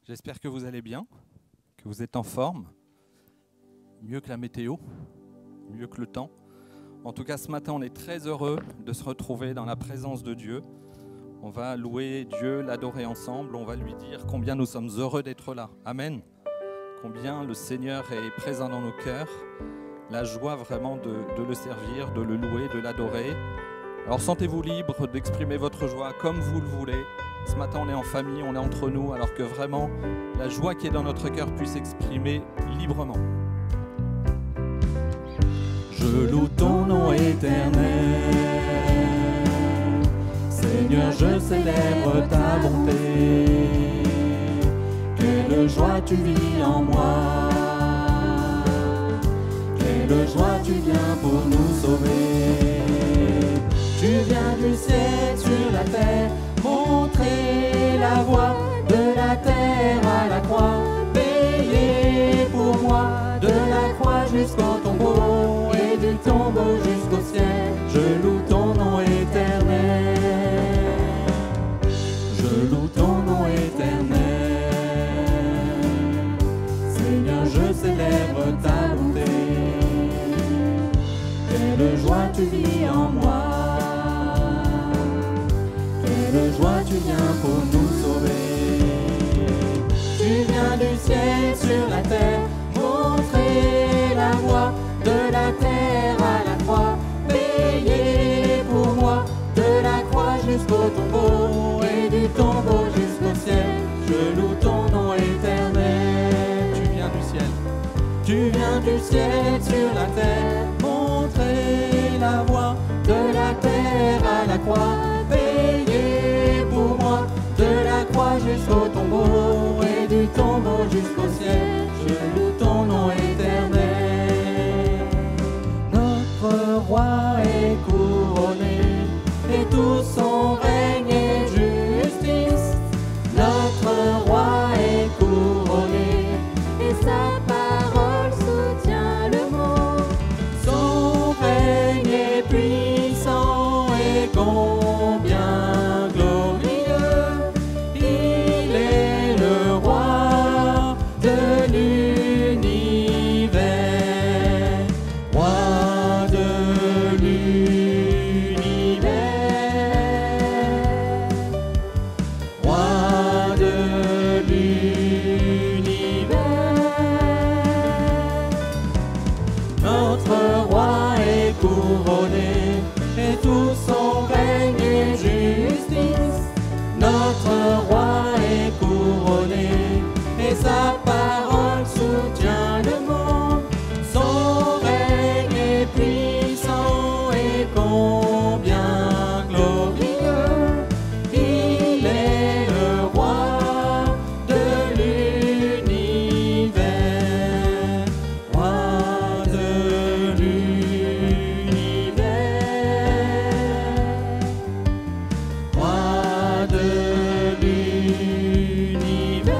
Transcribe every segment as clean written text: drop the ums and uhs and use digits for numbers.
J'espère que vous allez bien, que vous êtes en forme, mieux que la météo, mieux que le temps. En tout cas, ce matin, on est très heureux de se retrouver dans la présence de Dieu. On va louer Dieu, l'adorer ensemble, on va lui dire combien nous sommes heureux d'être là. Amen. Combien le Seigneur est présent dans nos cœurs, la joie vraiment de le servir, de le louer, de l'adorer. Alors sentez-vous libre d'exprimer votre joie comme vous le voulez. Ce matin, on est en famille, on est entre nous, alors que vraiment, la joie qui est dans notre cœur puisse s'exprimer librement. Je loue ton nom éternel, Seigneur, je célèbre ta bonté. Quelle joie tu vis en moi, quelle joie tu viens pour nous sauver. Tu viens du ciel sur la terre, montrer la voie de la terre à la croix, payer pour moi de la croix jusqu'au tombeau et du tombeau jusqu'au ciel. Je loue ton nom éternel, je loue ton nom éternel. Seigneur, je célèbre ta bonté. Quelle joie tu vis en moi, quelle joie tu viens pour nous sauver. Tu viens du ciel sur la terre, montrer la voie de la terre à la croix, payer pour moi de la croix jusqu'au tombeau et du tombeau jusqu'au ciel. Je loue ton nom éternel. Tu viens du ciel, tu viens du ciel sur la terre, montrer la voie de la terre à la croix, payer pour moi de la croix jusqu'au tombeau et du tombeau jusqu'au ciel. Je loue ton nom éternel. Notre roi est couronné et tout son règne est justice. Notre roi est couronné et sa parole soutient le monde. Son règne est puissant et combien glorieux. Il est le roi de l'univers, roi de l'univers, roi de l'univers. Notre roi est couronné et tout son règne est justice. Notre roi est couronné et sa parole soutient le monde. Son règne est puissant et combien glorieux. Il est le roi de l'univers, roi de l'univers, roi de l'univers.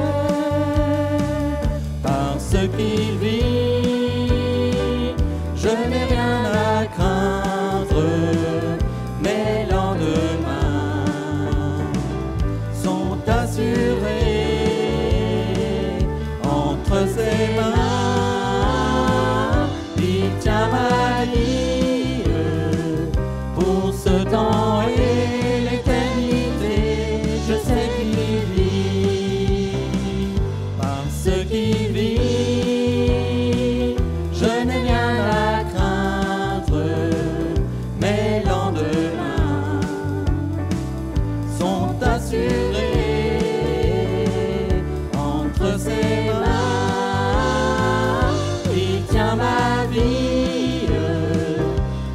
Parce qu'il vit, je n'ai rien à craindre. Mes lendemains sont assurés entre ses mains. Il tient ma vie pour ce temps et l'éternité. Je sais qu'il vit, parce qu'il vit, je n'ai rien à craindre. Mes lendemains sont assurés entre ses mains. Il tient ma vie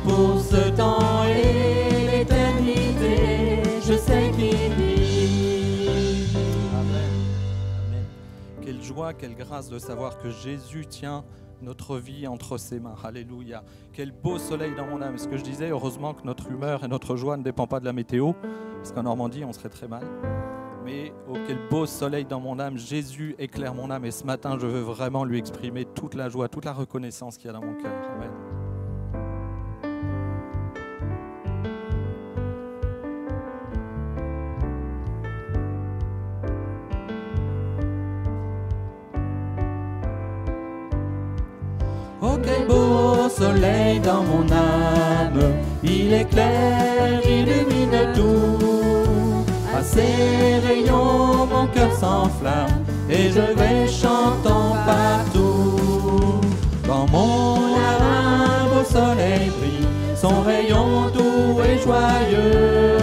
pour ce temps et l'éternité. Je sais qu'il vit. Amen. Amen. Quelle joie, quelle grâce de savoir que Jésus tient notre vie entre ses mains. Alléluia. Quel beau soleil dans mon âme. Ce que je disais, heureusement que notre humeur et notre joie ne dépend pas de la météo, parce qu'en Normandie, on serait très mal. Mais oh, quel beau soleil dans mon âme. Jésus éclaire mon âme et ce matin, je veux vraiment lui exprimer toute la joie, toute la reconnaissance qu'il y a dans mon cœur. Amen. Oh, quel beau soleil dans mon âme, il éclaire, illumine tout. À ses rayons, mon cœur s'enflamme et je vais chantant partout. Dans mon âme, un beau soleil brille, son rayon doux et joyeux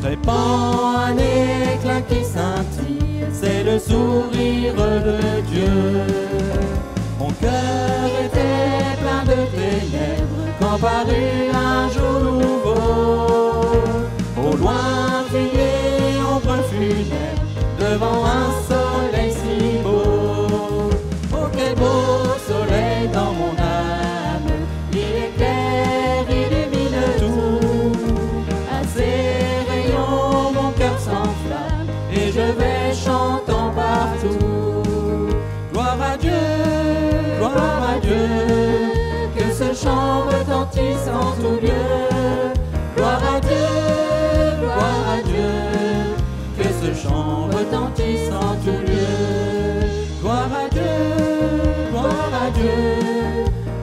répand un éclat qui scintille, c'est le sourire de Dieu. Mon cœur était plein de ténèbres quand parut un jour nouveau. Au loin criait ombre funèbre devant un soleil si beau. Oh, quel beau soleil dans mon âme, il éclaire, illumine tout. À ses rayons mon cœur s'enflamme et je vais chantant partout. Gloire à Dieu, que ce chant retentisse en tout lieu. Gloire à Dieu, que ce chant retentisse en tout lieu. Gloire à Dieu,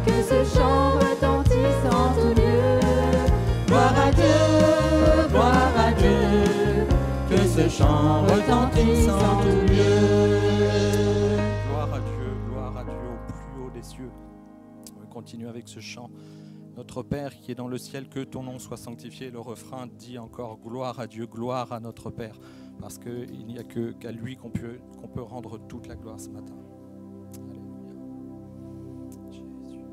que ce chant retentisse en tout lieu. Gloire à Dieu, que ce chant retentisse en tout lieu. Gloire à Dieu au plus haut des cieux. On va continuer avec ce chant. Notre Père qui est dans le ciel, que ton nom soit sanctifié. Le refrain dit encore gloire à Dieu, gloire à notre Père, parce qu'il n'y a qu'à lui qu'on peut rendre toute la gloire ce matin. Alléluia. Jésus.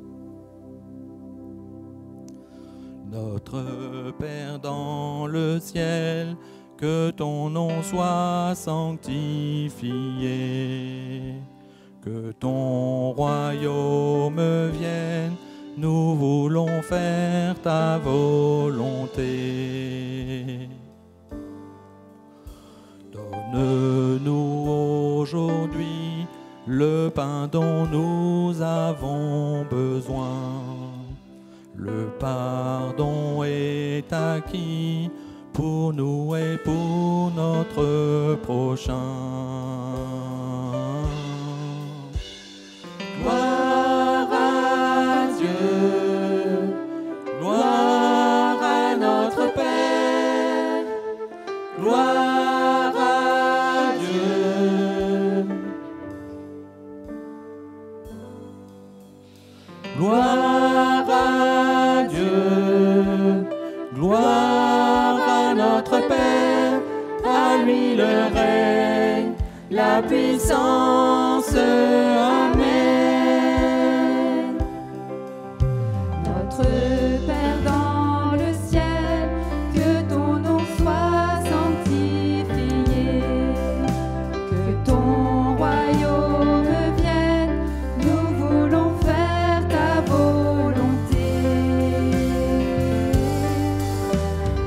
Notre Père dans le ciel, que ton nom soit sanctifié, que ton royaume vienne. Nous voulons faire ta volonté. Donne-nous aujourd'hui le pain dont nous avons besoin. Le pardon est acquis pour nous et pour notre prochain. Gloire à Dieu, gloire à notre Père, gloire à Dieu, gloire à Dieu, gloire à notre Père, à lui le règne, la puissance, Amen. Notre Père dans le ciel, que ton nom soit sanctifié, que ton royaume vienne, nous voulons faire ta volonté.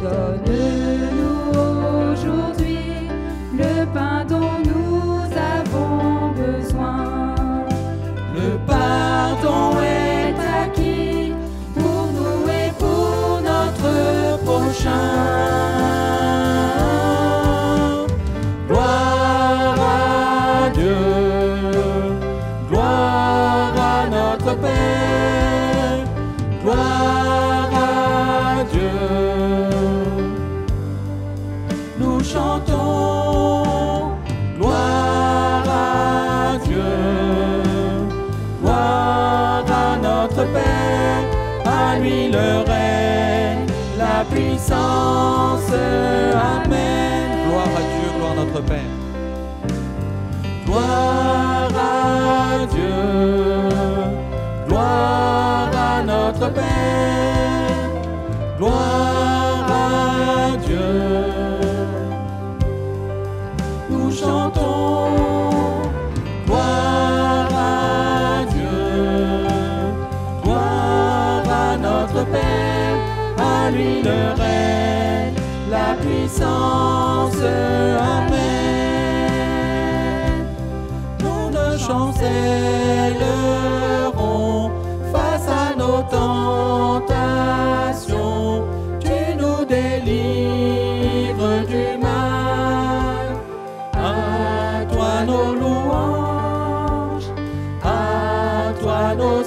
Donne-nous aujourd'hui le pain dont nous avons besoin. Le pardon est acquis pour nous et pour notre prochain. Gloire à Dieu, gloire à notre Père, gloire à Dieu. Nous chantons gloire à Dieu, gloire à notre Père, à lui le règne, la puissance, Amen. Gloire à Dieu, gloire à notre Père. Gloire à Dieu, gloire à notre Père, gloire à Dieu. Nous chantons gloire à Dieu, gloire à notre Père, à lui le règne, la puissance, Amen. Nous ne chancellerons face à nos tentations, tu nous délivres du mal. À toi nos louanges, à toi nos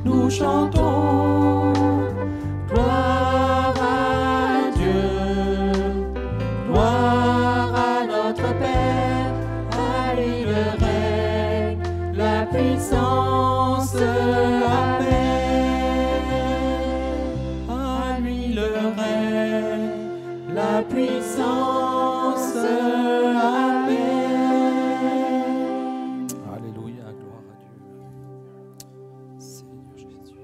nous chantons. Gloire à Dieu, gloire à notre Père, à lui le règne, la puissance, Amen. À lui le règne, la puissance, Amen. Alléluia, gloire à Dieu. Seigneur Jésus.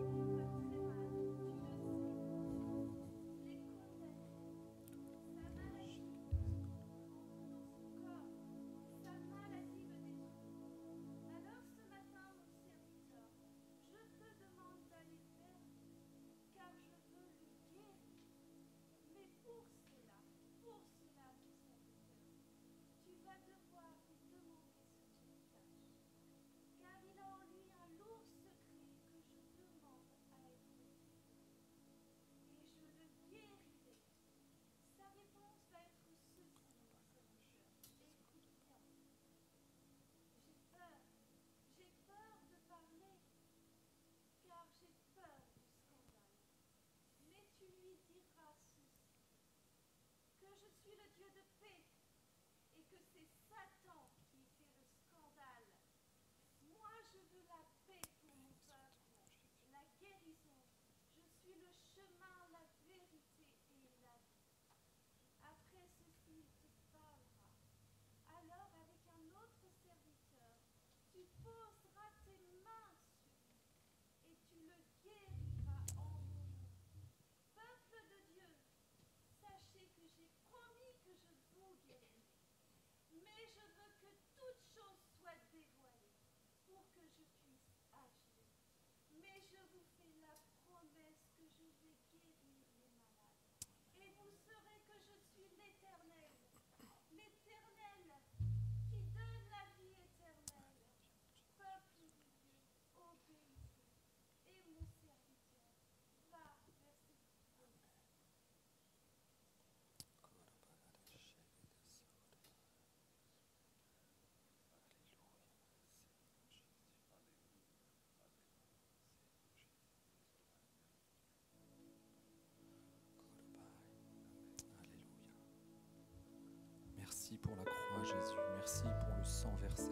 Merci pour la croix, Jésus. Merci pour le sang versé.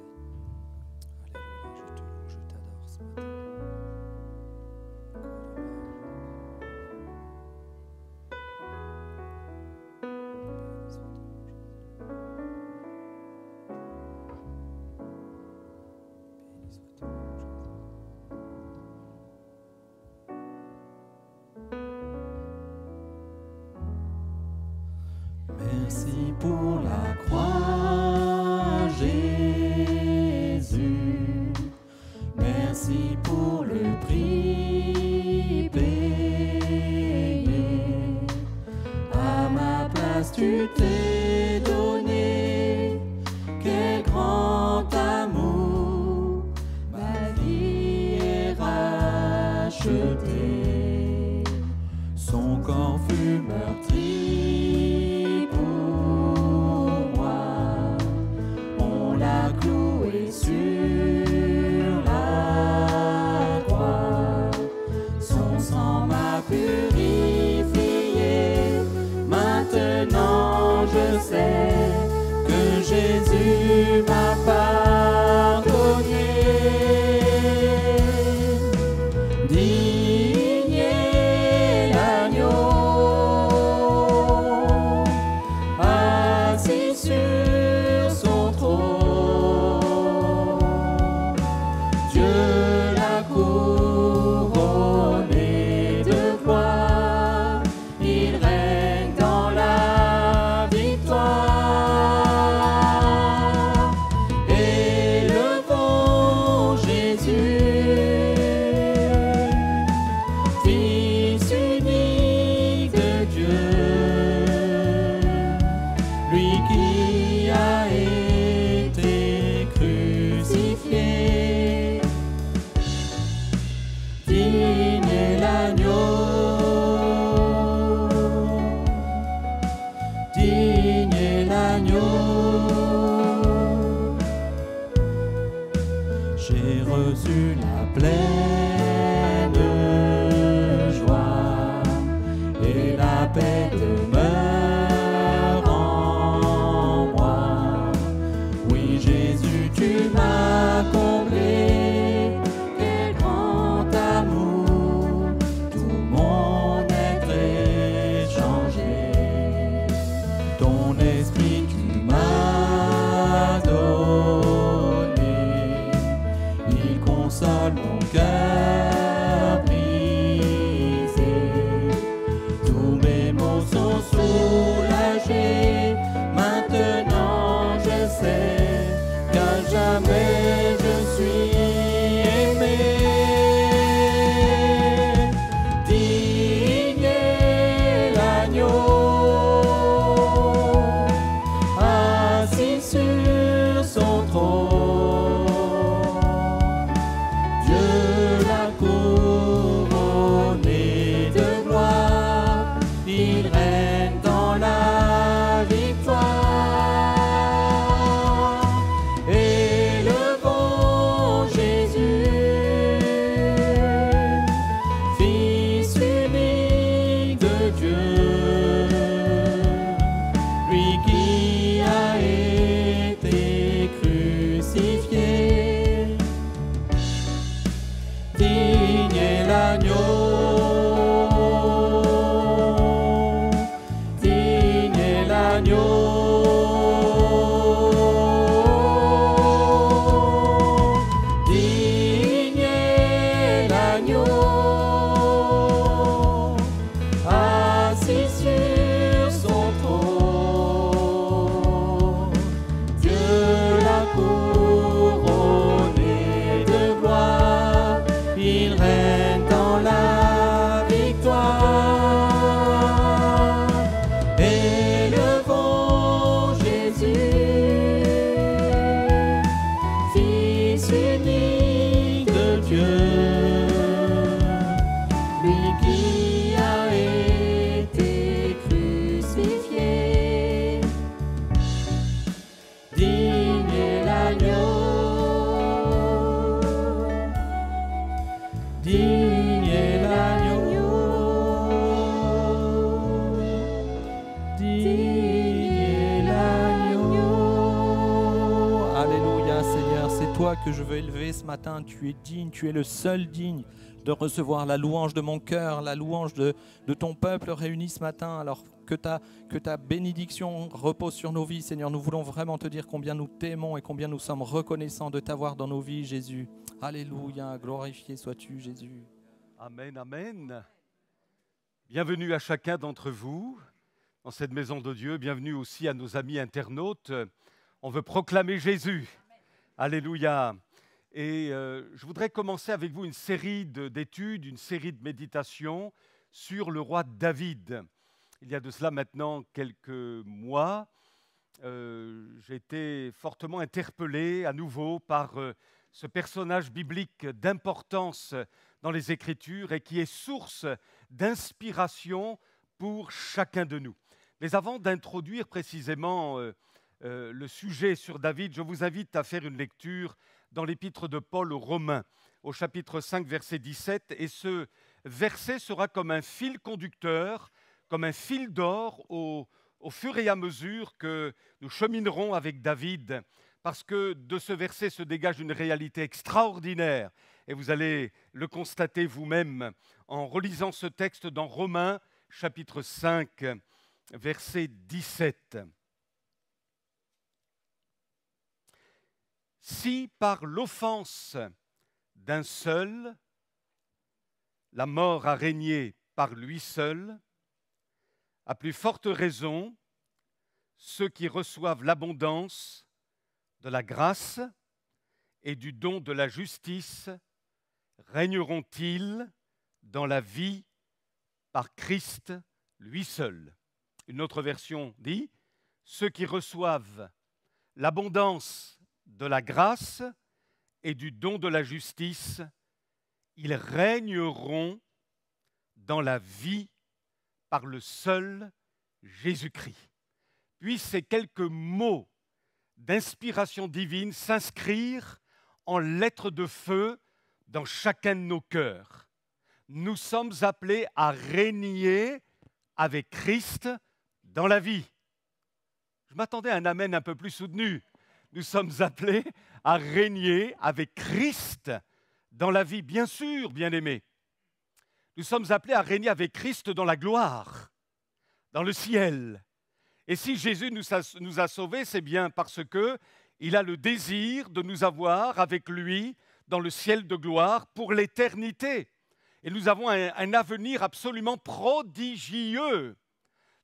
Alléluia, je te loue, je t'adore ce matin. Merci pour la croix, Jésus. Merci pour le prix payé. À ma place, tu t'es donné. Quel grand amour, ma vie est rachetée. Son corps fut meurtri pour moi. On l'a cloué sur la croix. Son sang m'a purifié. Maintenant je sais que Jésus m'a pardonné. Digne est l'agneau, assis sur son trône. Dieu l'a couronné de gloire. Il règne dans la victoire. Que je veux élever ce matin. Tu es digne, tu es le seul digne de recevoir la louange de mon cœur, la louange de ton peuple réuni ce matin. Alors que ta bénédiction repose sur nos vies, Seigneur. Nous voulons vraiment te dire combien nous t'aimons et combien nous sommes reconnaissants de t'avoir dans nos vies, Jésus. Alléluia, glorifié sois-tu, Jésus. Amen, amen. Bienvenue à chacun d'entre vous dans cette maison de Dieu. Bienvenue aussi à nos amis internautes. On veut proclamer Jésus. Alléluia. Et je voudrais commencer avec vous une série d'études, une série de méditations sur le roi David. Il y a de cela maintenant quelques mois, j'ai été fortement interpellé à nouveau par ce personnage biblique d'importance dans les Écritures et qui est source d'inspiration pour chacun de nous. Mais avant d'introduire précisément le sujet sur David, je vous invite à faire une lecture dans l'épître de Paul aux Romains, au chapitre 5, verset 17. Et ce verset sera comme un fil conducteur, comme un fil d'or au fur et à mesure que nous cheminerons avec David, parce que de ce verset se dégage une réalité extraordinaire. Et vous allez le constater vous-même en relisant ce texte dans Romains, chapitre 5, verset 17. Si par l'offense d'un seul, la mort a régné par lui seul, à plus forte raison, ceux qui reçoivent l'abondance de la grâce et du don de la justice régneront-ils dans la vie par Christ lui seul. Une autre version dit, ceux qui reçoivent l'abondance de la grâce et du don de la justice, ils régneront dans la vie par le seul Jésus-Christ. Puissent ces quelques mots d'inspiration divine s'inscrire en lettres de feu dans chacun de nos cœurs. Nous sommes appelés à régner avec Christ dans la vie. Je m'attendais à un amen un peu plus soutenu. Nous sommes appelés à régner avec Christ dans la vie, bien sûr, bien-aimés. Nous sommes appelés à régner avec Christ dans la gloire, dans le ciel. Et si Jésus nous a sauvés, c'est bien parce qu'il a le désir de nous avoir avec lui dans le ciel de gloire pour l'éternité. Et nous avons un avenir absolument prodigieux.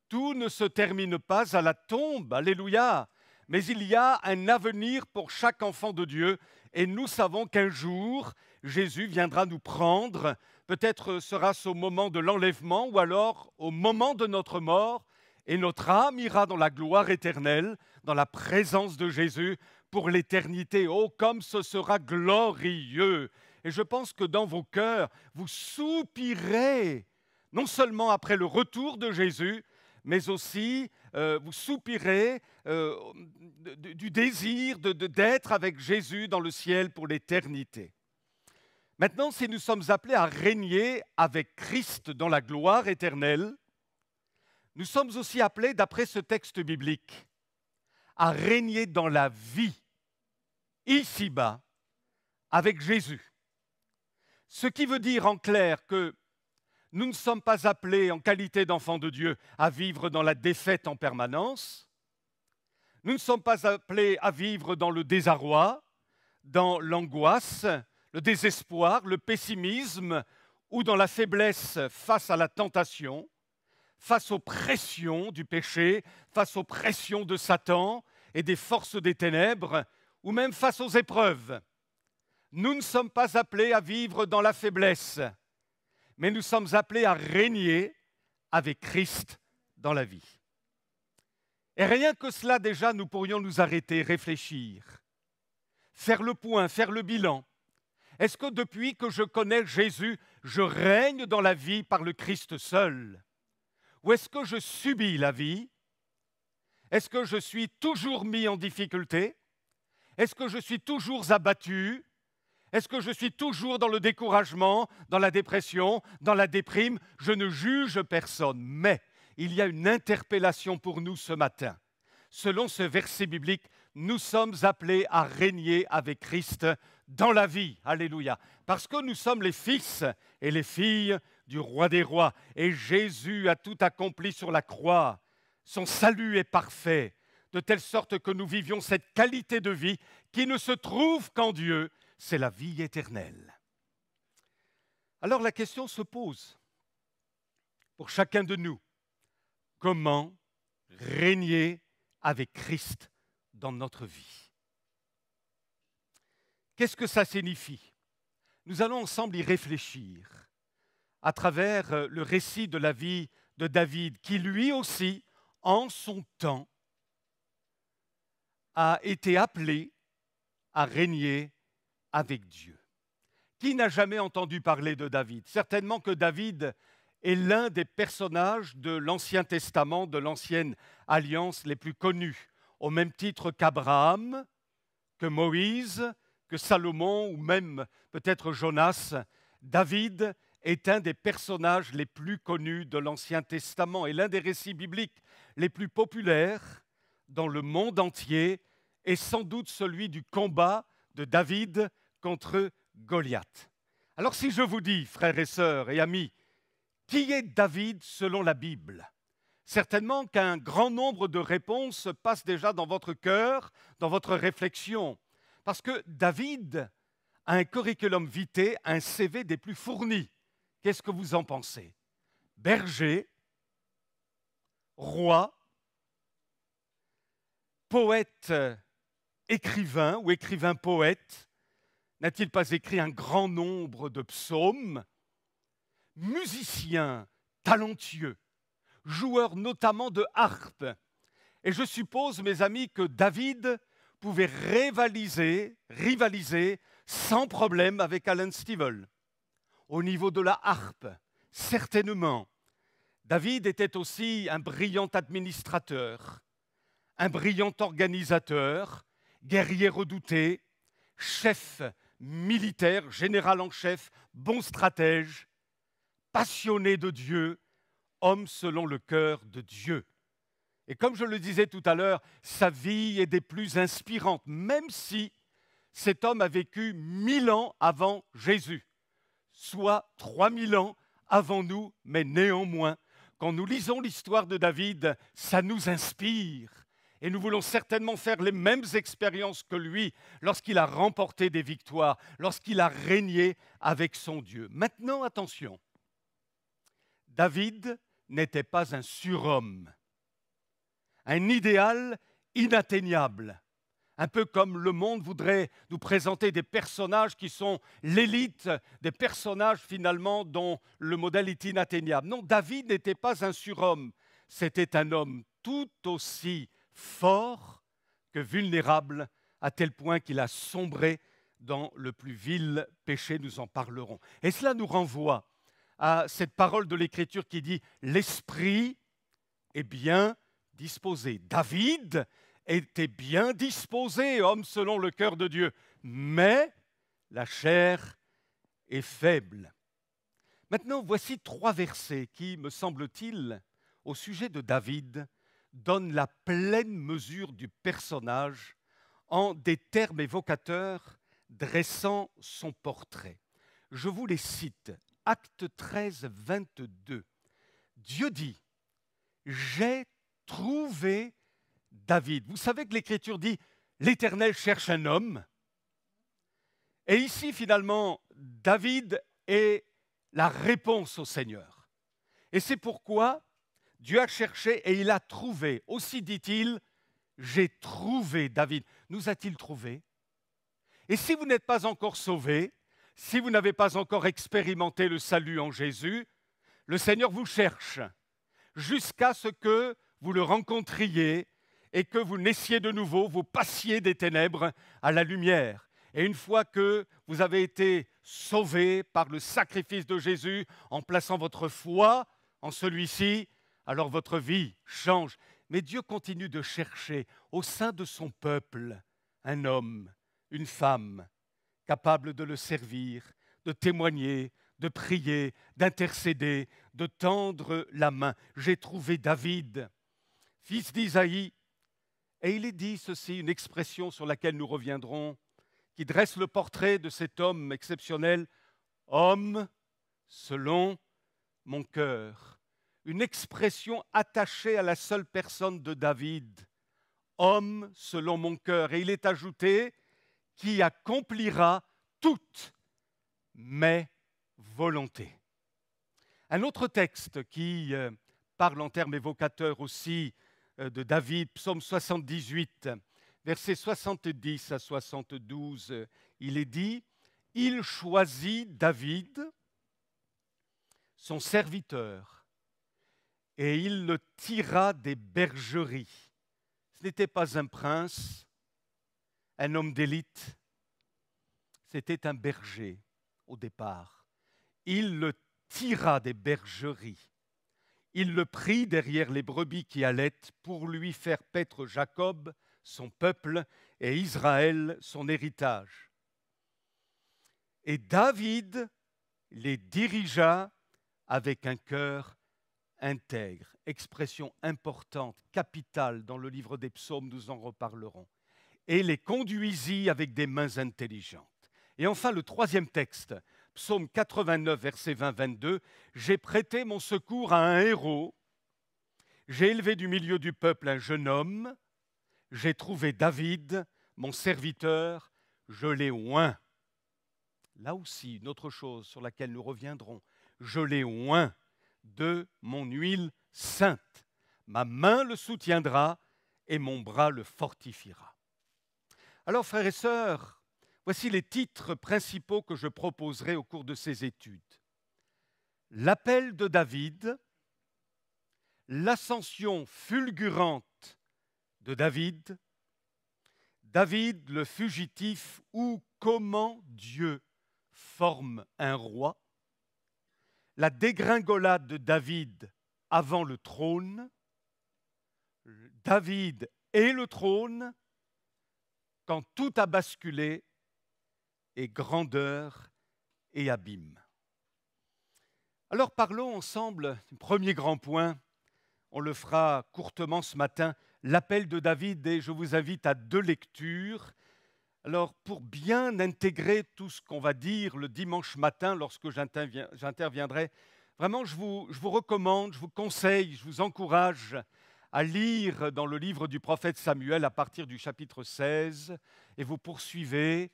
Tout ne se termine pas à la tombe, alléluia. Mais il y a un avenir pour chaque enfant de Dieu et nous savons qu'un jour, Jésus viendra nous prendre. Peut-être sera-ce au moment de l'enlèvement ou alors au moment de notre mort et notre âme ira dans la gloire éternelle, dans la présence de Jésus pour l'éternité. Oh, comme ce sera glorieux! Et je pense que dans vos cœurs, vous soupirez, non seulement après le retour de Jésus, mais aussi vous soupirez du désir d'être avec Jésus dans le ciel pour l'éternité. Maintenant, si nous sommes appelés à régner avec Christ dans la gloire éternelle, nous sommes aussi appelés, d'après ce texte biblique, à régner dans la vie, ici-bas, avec Jésus. Ce qui veut dire en clair que nous ne sommes pas appelés en qualité d'enfants de Dieu à vivre dans la défaite en permanence. Nous ne sommes pas appelés à vivre dans le désarroi, dans l'angoisse, le désespoir, le pessimisme ou dans la faiblesse face à la tentation, face aux pressions du péché, face aux pressions de Satan et des forces des ténèbres, ou même face aux épreuves. Nous ne sommes pas appelés à vivre dans la faiblesse, mais nous sommes appelés à régner avec Christ dans la vie. Et rien que cela, déjà, nous pourrions nous arrêter, réfléchir, faire le point, faire le bilan. Est-ce que depuis que je connais Jésus, je règne dans la vie par le Christ seul? Ou est-ce que je subis la vie? Est-ce que je suis toujours mis en difficulté? Est-ce que je suis toujours abattu? Est-ce que je suis toujours dans le découragement, dans la dépression, dans la déprime? Je ne juge personne, mais il y a une interpellation pour nous ce matin. Selon ce verset biblique, nous sommes appelés à régner avec Christ dans la vie. Alléluia. Parce que nous sommes les fils et les filles du roi des rois. Et Jésus a tout accompli sur la croix. Son salut est parfait, de telle sorte que nous vivions cette qualité de vie qui ne se trouve qu'en Dieu. C'est la vie éternelle. Alors la question se pose pour chacun de nous. Comment régner avec Christ dans notre vie? Qu'est-ce que ça signifie? Nous allons ensemble y réfléchir à travers le récit de la vie de David, qui lui aussi, en son temps, a été appelé à régner avec Dieu. Qui n'a jamais entendu parler de David? Certainement que David est l'un des personnages de l'Ancien Testament, de l'Ancienne Alliance les plus connus, au même titre qu'Abraham, que Moïse, que Salomon ou même peut-être Jonas. David est un des personnages les plus connus de l'Ancien Testament et l'un des récits bibliques les plus populaires dans le monde entier est sans doute celui du combat de David contre Goliath. Alors si je vous dis, frères et sœurs et amis, qui est David selon la Bible? Certainement qu'un grand nombre de réponses passent déjà dans votre cœur, dans votre réflexion. Parce que David a un curriculum vitae, un CV des plus fournis. Qu'est-ce que vous en pensez? Berger, roi, poète, écrivain ou écrivain-poète. N'a-t-il pas écrit un grand nombre de psaumes? Musicien talentueux, joueur notamment de harpe. Et je suppose, mes amis, que David pouvait rivaliser sans problème avec Alan Stivell. Au niveau de la harpe, certainement. David était aussi un brillant administrateur, un brillant organisateur, guerrier redouté, chef militaire, général en chef, bon stratège, passionné de Dieu, homme selon le cœur de Dieu. Et comme je le disais tout à l'heure, sa vie est des plus inspirantes, même si cet homme a vécu 1000 ans avant Jésus, soit 3000 ans avant nous, mais néanmoins, quand nous lisons l'histoire de David, ça nous inspire. Et nous voulons certainement faire les mêmes expériences que lui lorsqu'il a remporté des victoires, lorsqu'il a régné avec son Dieu. Maintenant, attention, David n'était pas un surhomme, un idéal inatteignable, un peu comme le monde voudrait nous présenter des personnages qui sont l'élite, des personnages finalement dont le modèle est inatteignable. Non, David n'était pas un surhomme, c'était un homme tout aussi fort que vulnérable, à tel point qu'il a sombré dans le plus vil péché, nous en parlerons. Et cela nous renvoie à cette parole de l'Écriture qui dit « L'esprit est bien disposé ». David était bien disposé, homme selon le cœur de Dieu, mais la chair est faible. Maintenant, voici 3 versets qui, me semble-t-il, au sujet de David, donnent la pleine mesure du personnage en des termes évocateurs dressant son portrait. Je vous les cite. Acte 13, 22. Dieu dit, j'ai trouvé David. Vous savez que l'Écriture dit, l'Éternel cherche un homme. Et ici, finalement, David est la réponse au Seigneur. Et c'est pourquoi Dieu a cherché et il a trouvé. Aussi dit-il, j'ai trouvé David. Nous a-t-il trouvé? Et si vous n'êtes pas encore sauvé, si vous n'avez pas encore expérimenté le salut en Jésus, le Seigneur vous cherche jusqu'à ce que vous le rencontriez et que vous naissiez de nouveau, vous passiez des ténèbres à la lumière. Et une fois que vous avez été sauvé par le sacrifice de Jésus en plaçant votre foi en celui-ci, alors votre vie change. Mais Dieu continue de chercher au sein de son peuple un homme, une femme, capable de le servir, de témoigner, de prier, d'intercéder, de tendre la main. J'ai trouvé David, fils d'Isaïe, et il est dit ceci, une expression sur laquelle nous reviendrons, qui dresse le portrait de cet homme exceptionnel, homme selon mon cœur. Une expression attachée à la seule personne de David, homme selon mon cœur. Et il est ajouté, qui accomplira toutes mes volontés. Un autre texte qui parle en termes évocateurs aussi de David, psaume 78, versets 70 à 72, il est dit, « Il choisit David, son serviteur, et il le tira des bergeries. » Ce n'était pas un prince, un homme d'élite, c'était un berger au départ. Il le tira des bergeries. Il le prit derrière les brebis qui allaitent pour lui faire paître Jacob, son peuple, et Israël, son héritage. Et David les dirigea avec un cœur intègre. Expression importante, capitale dans le livre des psaumes, nous en reparlerons. Et les conduisit avec des mains intelligentes. Et enfin, le troisième texte, psaume 89, verset 20-22, « J'ai prêté mon secours à un héros, j'ai élevé du milieu du peuple un jeune homme, j'ai trouvé David, mon serviteur, je l'ai oint. » Là aussi, une autre chose sur laquelle nous reviendrons, « Je l'ai oint de mon huile sainte. Ma main le soutiendra et mon bras le fortifiera. » Alors, frères et sœurs, voici les titres principaux que je proposerai au cours de ces études. L'appel de David, l'ascension fulgurante de David, David le fugitif ou comment Dieu forme un roi, la dégringolade de David avant le trône, David et le trône, quand tout a basculé, et grandeur et abîme. Alors parlons ensemble du premier grand point, on le fera courtement ce matin, l'appel de David, et je vous invite à 2 lectures. Alors pour bien intégrer tout ce qu'on va dire le dimanche matin lorsque j'interviendrai, vraiment je vous recommande, je vous conseille, je vous encourage à lire dans le livre du prophète Samuel à partir du chapitre 16 et vous poursuivez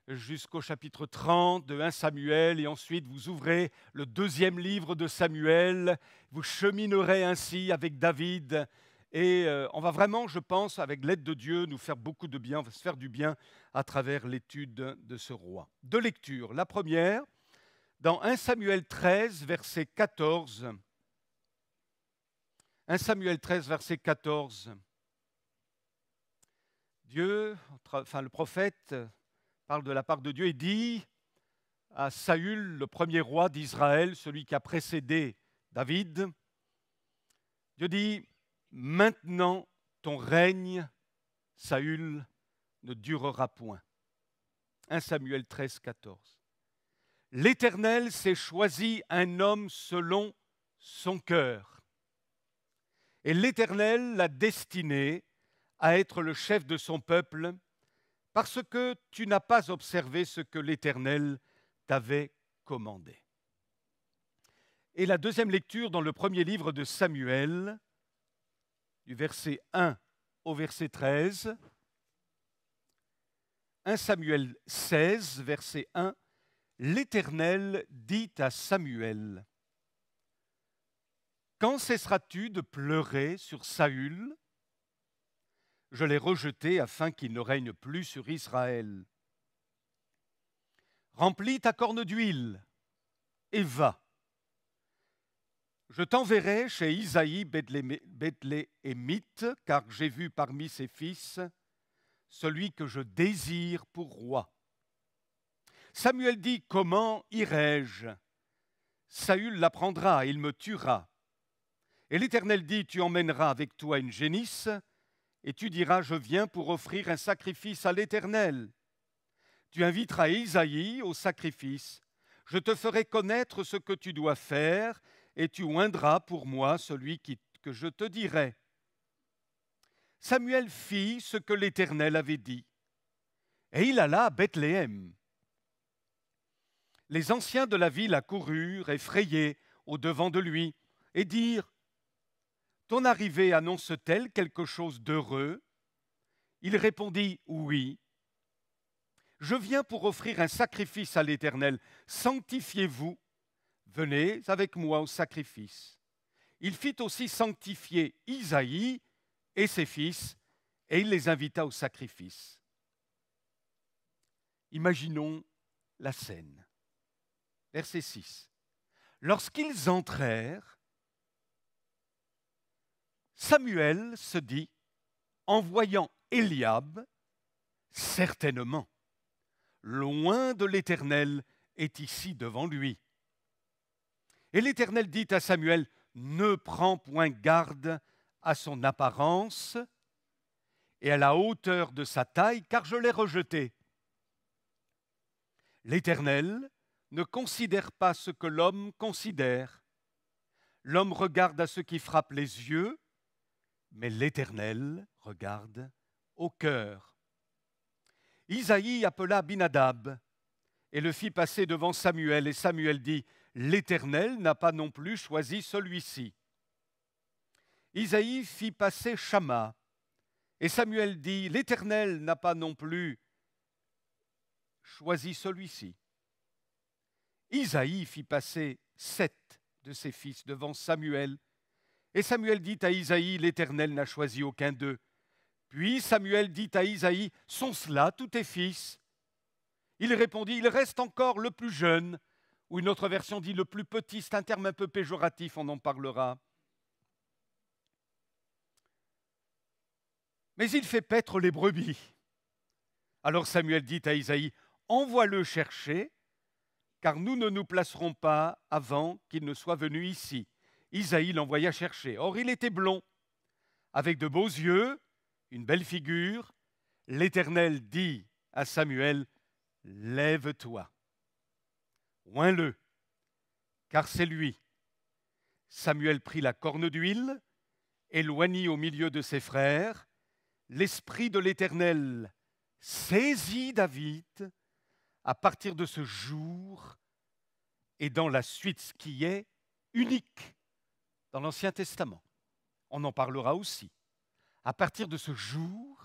jusqu'au chapitre 30 de 1 Samuel et ensuite vous ouvrez le 2e livre de Samuel, vous cheminerez ainsi avec David et on va vraiment, je pense, avec l'aide de Dieu, nous faire beaucoup de bien, on va se faire du bien à travers l'étude de ce roi. 2 lectures. La première, dans 1 Samuel 13, verset 14. 1 Samuel 13, verset 14. Dieu, le prophète parle de la part de Dieu et dit à Saül, le premier roi d'Israël, celui qui a précédé David, Dieu dit, « Maintenant ton règne, Saül, ne durera point. » 1 Samuel 13, 14. « L'Éternel s'est choisi un homme selon son cœur. Et l'Éternel l'a destiné à être le chef de son peuple, parce que tu n'as pas observé ce que l'Éternel t'avait commandé. Et la deuxième lecture dans le premier livre de Samuel, du verset 1 au verset 13, 1 Samuel 16, verset 1, l'Éternel dit à Samuel, « Quand cesseras-tu de pleurer sur Saül ? Je l'ai rejeté afin qu'il ne règne plus sur Israël. Remplis ta corne d'huile et va. Je t'enverrai chez Isaïe Bethléemite, car j'ai vu parmi ses fils celui que je désire pour roi. » Samuel dit, « Comment irai-je ? Saül l'apprendra, il me tuera. » Et l'Éternel dit, « Tu emmèneras avec toi une génisse, et tu diras, je viens pour offrir un sacrifice à l'Éternel. Tu inviteras Isaïe au sacrifice. Je te ferai connaître ce que tu dois faire, et tu oindras pour moi celui que je te dirai. » Samuel fit ce que l'Éternel avait dit, et il alla à Bethléem. Les anciens de la ville accoururent, effrayés, au-devant de lui, et dirent, « Ton arrivée annonce-t-elle quelque chose d'heureux ?» Il répondit, « Oui. Je viens pour offrir un sacrifice à l'Éternel. Sanctifiez-vous. Venez avec moi au sacrifice. » Il fit aussi sanctifier Isaïe et ses fils, et il les invita au sacrifice. Imaginons la scène. Verset 6. Lorsqu'ils entrèrent, Samuel se dit, en voyant Éliab, certainement, loin de l'Éternel est ici devant lui. Et l'Éternel dit à Samuel, ne prends point garde à son apparence et à la hauteur de sa taille, car je l'ai rejeté. L'Éternel ne considère pas ce que l'homme considère. L'homme regarde à ce qui frappe les yeux, mais l'Éternel regarde au cœur. Isaïe appela Abinadab et le fit passer devant Samuel, et Samuel dit, « L'Éternel n'a pas non plus choisi celui-ci. » Isaïe fit passer Shama, et Samuel dit, « L'Éternel n'a pas non plus choisi celui-ci. » Isaïe fit passer 7 de ses fils devant Samuel, et Samuel dit à Isaïe, « L'Éternel n'a choisi aucun d'eux. » Puis Samuel dit à Isaïe, « Sont-ce là tous tes fils ?» Il répondit, « Il reste encore le plus jeune. » Ou une autre version dit, « Le plus petit », c'est un terme un peu péjoratif, on en parlera. Mais il fait paître les brebis. Alors Samuel dit à Isaïe, « Envoie-le chercher, car nous ne nous placerons pas avant qu'il ne soit venu ici. » Isaïe l'envoya chercher. Or il était blond, avec de beaux yeux, une belle figure. L'Éternel dit à Samuel, « Lève-toi, oins-le, car c'est lui. » Samuel prit la corne d'huile, éloignit au milieu de ses frères. L'Esprit de l'Éternel saisit David à partir de ce jour et dans la suite, ce qui est unique dans l'Ancien Testament. On en parlera aussi. À partir de ce jour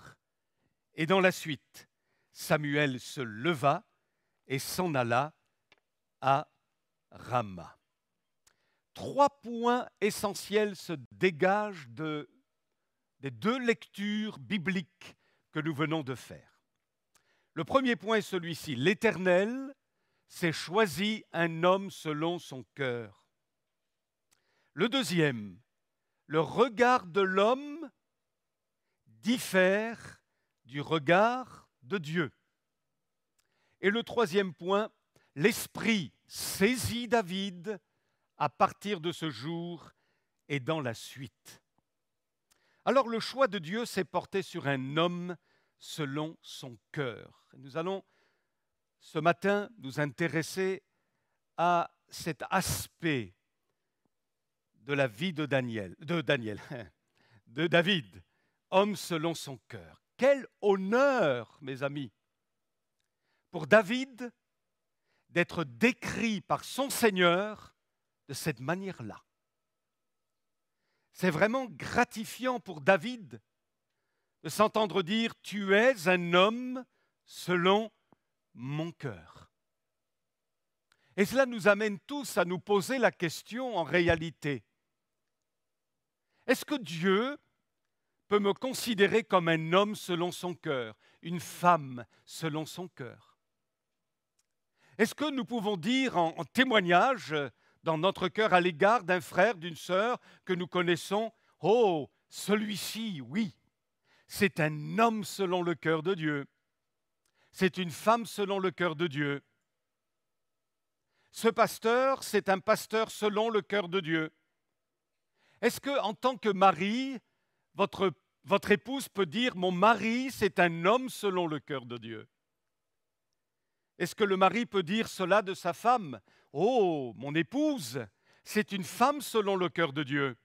et dans la suite, Samuel se leva et s'en alla à Rama. 3 points essentiels se dégagent des 2 lectures bibliques que nous venons de faire. Le premier point est celui-ci. L'Éternel s'est choisi un homme selon son cœur. Le deuxième, le regard de l'homme diffère du regard de Dieu. Et le troisième point, l'Esprit saisit David à partir de ce jour et dans la suite. Alors le choix de Dieu s'est porté sur un homme selon son cœur. Nous allons ce matin nous intéresser à cet aspect de la vie de David, homme selon son cœur. Quel honneur, mes amis, pour David d'être décrit par son Seigneur de cette manière-là. C'est vraiment gratifiant pour David de s'entendre dire « Tu es un homme selon mon cœur ». Et cela nous amène tous à nous poser la question en réalité. Est-ce que Dieu peut me considérer comme un homme selon son cœur, une femme selon son cœur? Est-ce que nous pouvons dire en témoignage dans notre cœur à l'égard d'un frère, d'une sœur que nous connaissons, « Oh, celui-ci, oui, c'est un homme selon le cœur de Dieu. C'est une femme selon le cœur de Dieu. Ce pasteur, c'est un pasteur selon le cœur de Dieu. » Est-ce que, en tant que mari, votre épouse peut dire « Mon mari, c'est un homme selon le cœur de Dieu » ? Est-ce que le mari peut dire cela de sa femme ? « Oh, mon épouse, c'est une femme selon le cœur de Dieu. »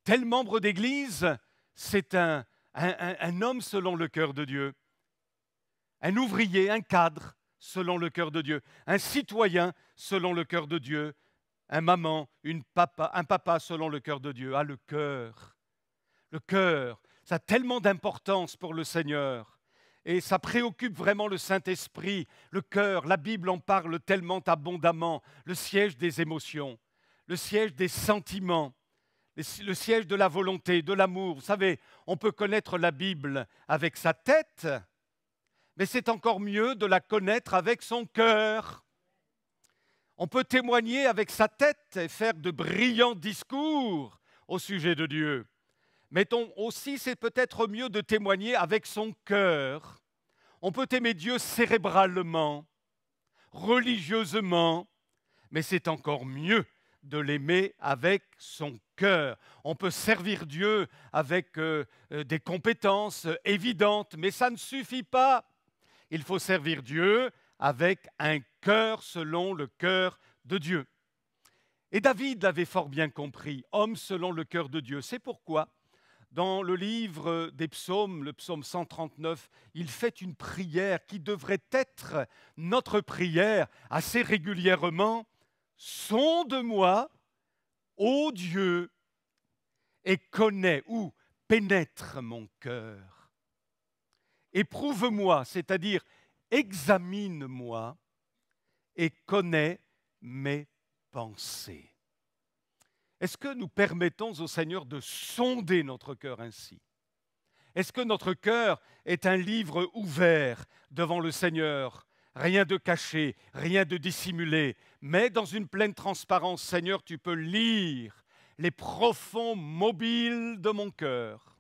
Tel membre d'église, c'est un homme selon le cœur de Dieu. Un ouvrier, un cadre selon le cœur de Dieu. Un citoyen selon le cœur de Dieu. Un maman, un papa selon le cœur de Dieu. Ah, le cœur, ça a tellement d'importance pour le Seigneur. Et ça préoccupe vraiment le Saint-Esprit. Le cœur, la Bible en parle tellement abondamment. Le siège des émotions, le siège des sentiments, le siège de la volonté, de l'amour. Vous savez, on peut connaître la Bible avec sa tête, mais c'est encore mieux de la connaître avec son cœur. On peut témoigner avec sa tête et faire de brillants discours au sujet de Dieu. Mais aussi, c'est peut-être mieux de témoigner avec son cœur. On peut aimer Dieu cérébralement, religieusement, mais c'est encore mieux de l'aimer avec son cœur. On peut servir Dieu avec des compétences évidentes, mais ça ne suffit pas. Il faut servir Dieu avec un cœur selon le cœur de Dieu. Et David l'avait fort bien compris, homme selon le cœur de Dieu. C'est pourquoi, dans le livre des psaumes, le psaume 139, il fait une prière qui devrait être notre prière assez régulièrement. « Sonde-moi, ô Dieu, et connais ou pénètre mon cœur. Éprouve-moi, c'est-à-dire examine-moi et connais mes pensées. » Est-ce que nous permettons au Seigneur de sonder notre cœur ainsi? Est-ce que notre cœur est un livre ouvert devant le Seigneur? Rien de caché, rien de dissimulé, mais dans une pleine transparence. Seigneur, tu peux lire les profonds mobiles de mon cœur.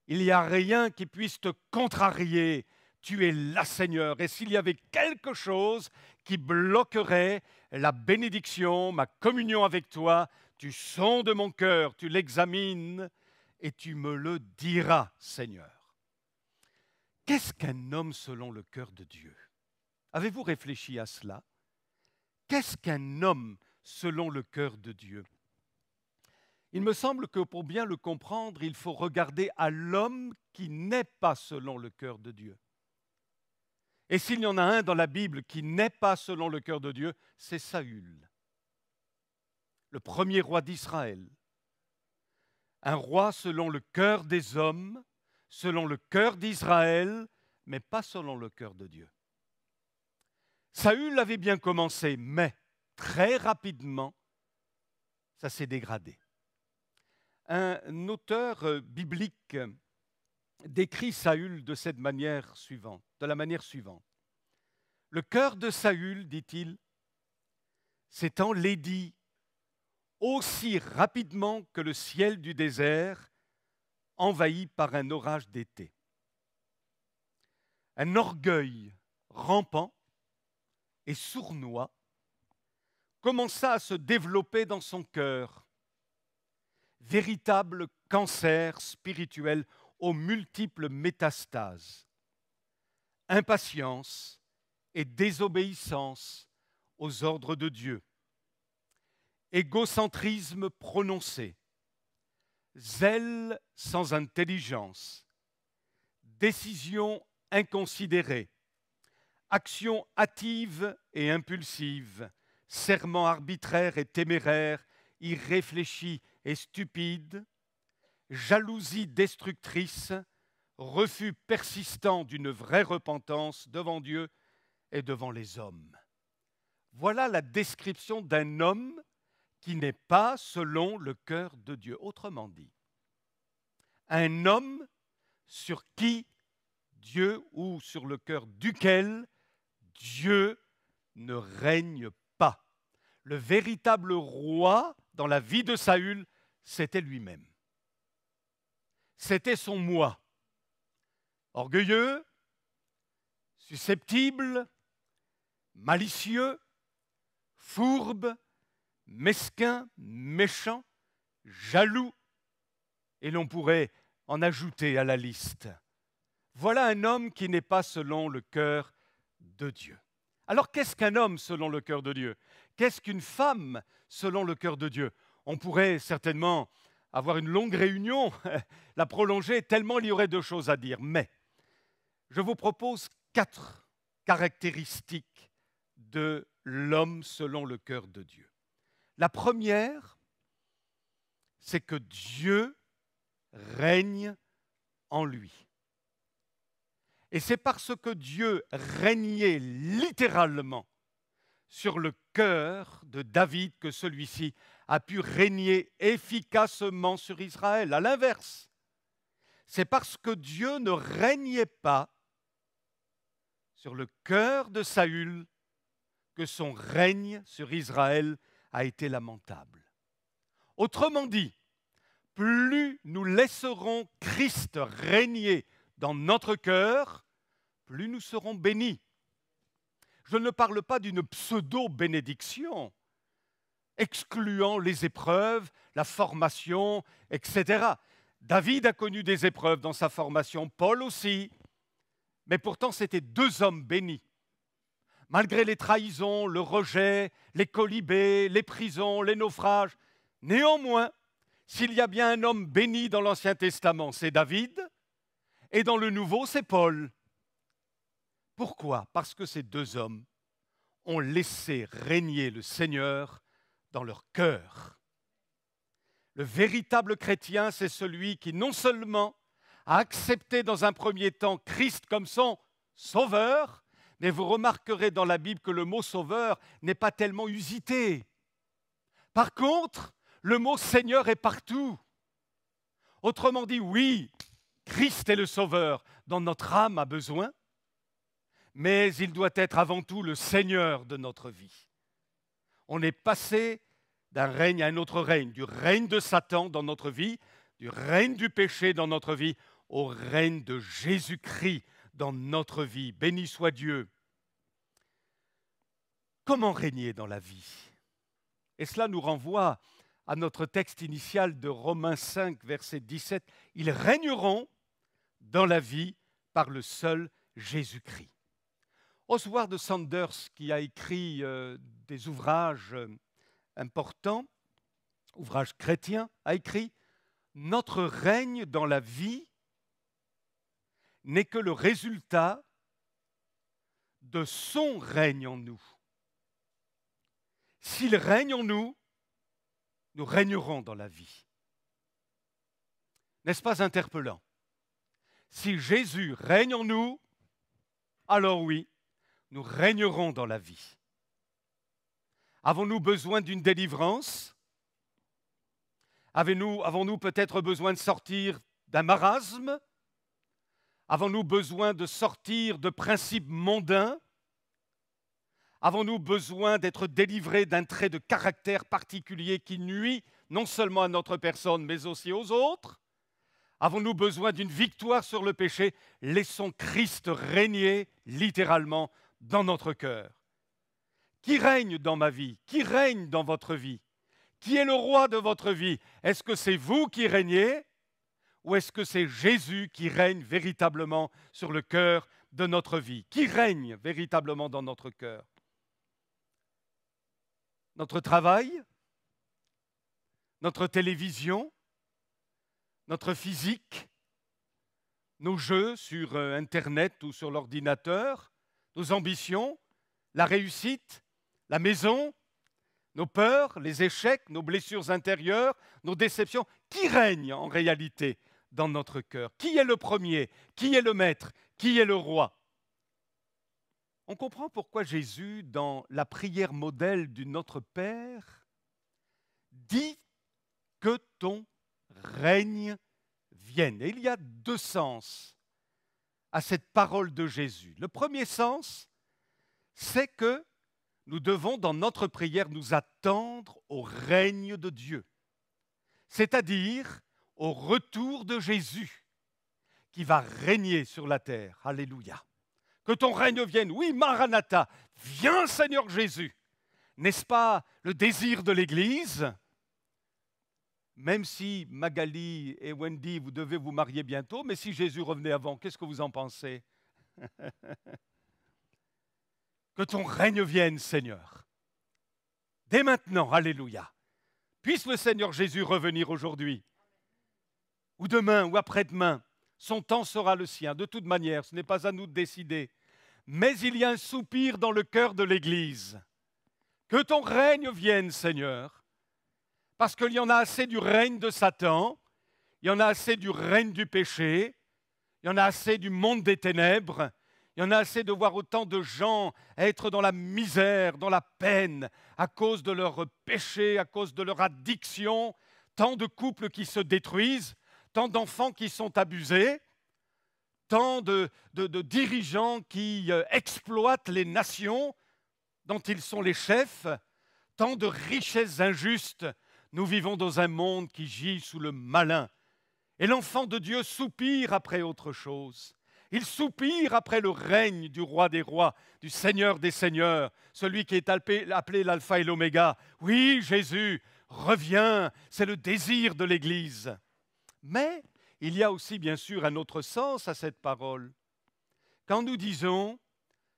Il n'y a rien qui puisse te contrarier. Tu es là, Seigneur. Et s'il y avait quelque chose qui bloquerait la bénédiction, ma communion avec toi, tu sondes mon cœur, tu l'examines et tu me le diras, Seigneur. Qu'est-ce qu'un homme selon le cœur de Dieu? Avez-vous réfléchi à cela? Qu'est-ce qu'un homme selon le cœur de Dieu? Il me semble que pour bien le comprendre, il faut regarder à l'homme qui n'est pas selon le cœur de Dieu. Et s'il y en a un dans la Bible qui n'est pas selon le cœur de Dieu, c'est Saül, le premier roi d'Israël. Un roi selon le cœur des hommes, selon le cœur d'Israël, mais pas selon le cœur de Dieu. Saül avait bien commencé, mais très rapidement, ça s'est dégradé. Un auteur biblique décrit Saül de la manière suivante. Le cœur de Saül, dit-il, s'est enlaidi aussi rapidement que le ciel du désert, envahi par un orage d'été. Un orgueil rampant et sournois commença à se développer dans son cœur. Véritable cancer spirituel aux multiples métastases. Impatience et désobéissance aux ordres de Dieu. Égocentrisme prononcé. Zèle sans intelligence. Décision inconsidérée. action hâtive et impulsive, serment arbitraire et téméraire, irréfléchi et stupide, jalousie destructrice, refus persistant d'une vraie repentance devant Dieu et devant les hommes. Voilà la description d'un homme qui n'est pas selon le cœur de Dieu. Autrement dit, un homme sur qui Dieu ou sur le cœur duquel Dieu ne règne pas. Le véritable roi dans la vie de Saül, c'était lui-même. C'était son moi. Orgueilleux, susceptible, malicieux, fourbe, mesquin, méchant, jaloux, et l'on pourrait en ajouter à la liste. Voilà un homme qui n'est pas selon le cœur de Dieu. Alors qu'est-ce qu'un homme selon le cœur de Dieu? Qu'est-ce qu'une femme selon le cœur de Dieu? On pourrait certainement avoir une longue réunion, la prolonger, tellement il y aurait de choses à dire. Mais je vous propose 4 caractéristiques de l'homme selon le cœur de Dieu. La première, c'est que Dieu règne en lui. Et c'est parce que Dieu régnait littéralement sur le cœur de David que celui-ci a pu régner efficacement sur Israël. À l'inverse, c'est parce que Dieu ne régnait pas sur le cœur de Saül que son règne sur Israël a été lamentable. Autrement dit, plus nous laisserons Christ régner dans notre cœur, plus nous serons bénis. Je ne parle pas d'une pseudo-bénédiction, excluant les épreuves, la formation, etc. David a connu des épreuves dans sa formation, Paul aussi, mais pourtant c'étaient 2 hommes bénis. Malgré les trahisons, le rejet, les colibés, les prisons, les naufrages, néanmoins, s'il y a bien un homme béni dans l'Ancien Testament, c'est David, et dans le Nouveau, c'est Paul. Pourquoi? Parce que ces 2 hommes ont laissé régner le Seigneur dans leur cœur. Le véritable chrétien, c'est celui qui non seulement a accepté dans un premier temps Christ comme son sauveur, mais vous remarquerez dans la Bible que le mot sauveur n'est pas tellement usité. Par contre, le mot Seigneur est partout. Autrement dit, oui, Christ est le sauveur dont notre âme a besoin, mais il doit être avant tout le Seigneur de notre vie. On est passé d'un règne à un autre règne, du règne de Satan dans notre vie, du règne du péché dans notre vie, au règne de Jésus-Christ dans notre vie. Béni soit Dieu. Comment régner dans la vie? Et cela nous renvoie à notre texte initial de Romains 5, verset 17. Ils régneront dans la vie par le seul Jésus-Christ. Oswald Sanders, qui a écrit des ouvrages importants, ouvrages chrétiens, a écrit « Notre règne dans la vie n'est que le résultat de son règne en nous. S'il règne en nous, nous régnerons dans la vie. » N'est-ce pas interpellant? Si Jésus règne en nous, alors oui, nous régnerons dans la vie. Avons-nous besoin d'une délivrance? Avons-nous peut-être besoin de sortir d'un marasme? Avons-nous besoin de sortir de principes mondains? Avons-nous besoin d'être délivrés d'un trait de caractère particulier qui nuit non seulement à notre personne, mais aussi aux autres? Avons-nous besoin d'une victoire sur le péché? Laissons Christ régner littéralement dans notre cœur. Qui règne dans ma vie? Qui règne dans votre vie? Qui est le roi de votre vie? Est-ce que c'est vous qui régnez? Ou est-ce que c'est Jésus qui règne véritablement sur le cœur de notre vie? Qui règne véritablement dans notre cœur? Notre travail? Notre télévision? Notre physique? Nos jeux sur Internet ou sur l'ordinateur? nos ambitions, la réussite, la maison, nos peurs, les échecs, nos blessures intérieures, nos déceptions. Qui règne en réalité dans notre cœur? Qui est le premier? Qui est le maître? Qui est le roi? On comprend pourquoi Jésus, dans la prière modèle du Notre Père, dit que ton règne vienne. Et il y a deux sens à cette parole de Jésus. Le premier sens, c'est que nous devons, dans notre prière, nous attendre au règne de Dieu, c'est-à-dire au retour de Jésus, qui va régner sur la terre. Alléluia. Que ton règne vienne. Oui, Maranatha, viens Seigneur Jésus. N'est-ce pas le désir de l'Église? Même si Magali et Wendy, vous devez vous marier bientôt, mais si Jésus revenait avant, qu'est-ce que vous en pensez? Que ton règne vienne, Seigneur. Dès maintenant, alléluia. Puisse le Seigneur Jésus revenir aujourd'hui, ou demain, ou après-demain. Son temps sera le sien. De toute manière, ce n'est pas à nous de décider. Mais il y a un soupir dans le cœur de l'Église. Que ton règne vienne, Seigneur. Parce qu'il y en a assez du règne de Satan, il y en a assez du règne du péché, il y en a assez du monde des ténèbres, il y en a assez de voir autant de gens être dans la misère, dans la peine, à cause de leur péché, à cause de leur addiction, tant de couples qui se détruisent, tant d'enfants qui sont abusés, tant de dirigeants qui exploitent les nations dont ils sont les chefs, tant de richesses injustes. Nous vivons dans un monde qui gît sous le malin. Et l'enfant de Dieu soupire après autre chose. Il soupire après le règne du roi des rois, du Seigneur des seigneurs, celui qui est appelé l'alpha et l'oméga. Oui, Jésus, reviens, c'est le désir de l'Église. Mais il y a aussi bien sûr un autre sens à cette parole. Quand nous disons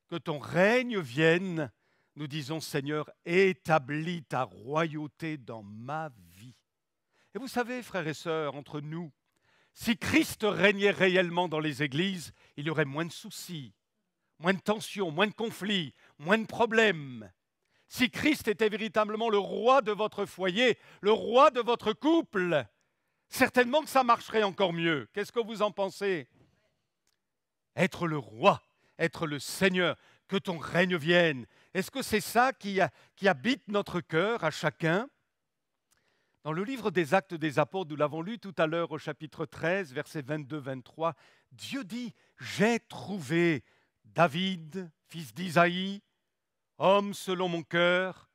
que ton règne vienne, nous disons, Seigneur, établis ta royauté dans ma vie. Et vous savez, frères et sœurs, entre nous, si Christ régnait réellement dans les églises, il y aurait moins de soucis, moins de tensions, moins de conflits, moins de problèmes. Si Christ était véritablement le roi de votre foyer, le roi de votre couple, certainement que ça marcherait encore mieux. Qu'est-ce que vous en pensez? Être le roi, être le Seigneur, que ton règne vienne. Est-ce que c'est ça qui habite notre cœur à chacun? Dans le livre des Actes des Apôtres, nous l'avons lu tout à l'heure au chapitre 13, versets 22-23, Dieu dit « J'ai trouvé David, fils d'Isaïe, homme selon mon cœur,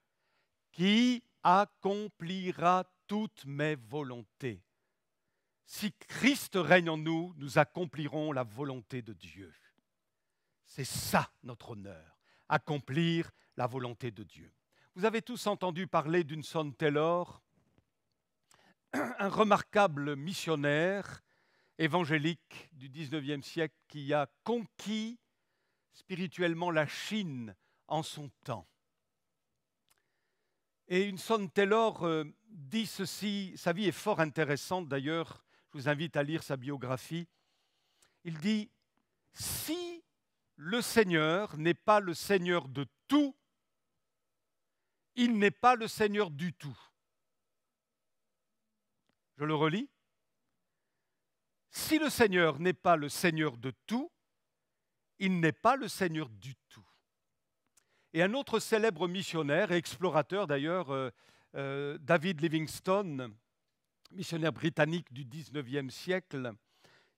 qui accomplira toutes mes volontés. » Si Christ règne en nous, nous accomplirons la volonté de Dieu. C'est ça notre honneur, accomplir la volonté de Dieu. Vous avez tous entendu parler d'Hudson Taylor, un remarquable missionnaire évangélique du XIXe siècle qui a conquis spirituellement la Chine en son temps. Et Hudson Taylor dit ceci, sa vie est fort intéressante d'ailleurs, je vous invite à lire sa biographie. Il dit « Si le Seigneur n'est pas le Seigneur de tout, il n'est pas le Seigneur du tout. » Je le relis. Si le Seigneur n'est pas le Seigneur de tout, il n'est pas le Seigneur du tout. Et un autre célèbre missionnaire et explorateur d'ailleurs, David Livingstone, missionnaire britannique du XIXe siècle,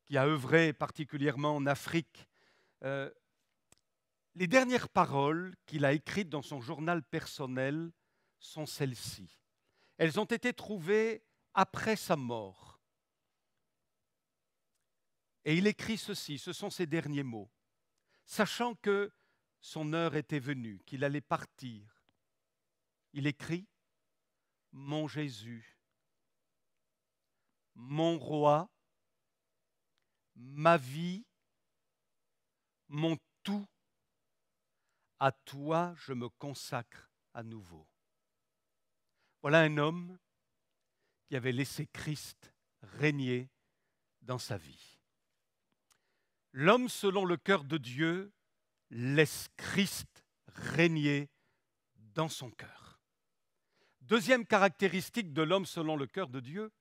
qui a œuvré particulièrement en Afrique, les dernières paroles qu'il a écrites dans son journal personnel sont celles-ci. Elles ont été trouvées après sa mort. Et il écrit ceci, ce sont ses derniers mots. Sachant que son heure était venue, qu'il allait partir, il écrit « Mon Jésus, mon roi, ma vie, mon tout, à toi je me consacre à nouveau. » Voilà un homme qui avait laissé Christ régner dans sa vie. L'homme selon le cœur de Dieu laisse Christ régner dans son cœur. Deuxième caractéristique de l'homme selon le cœur de Dieu,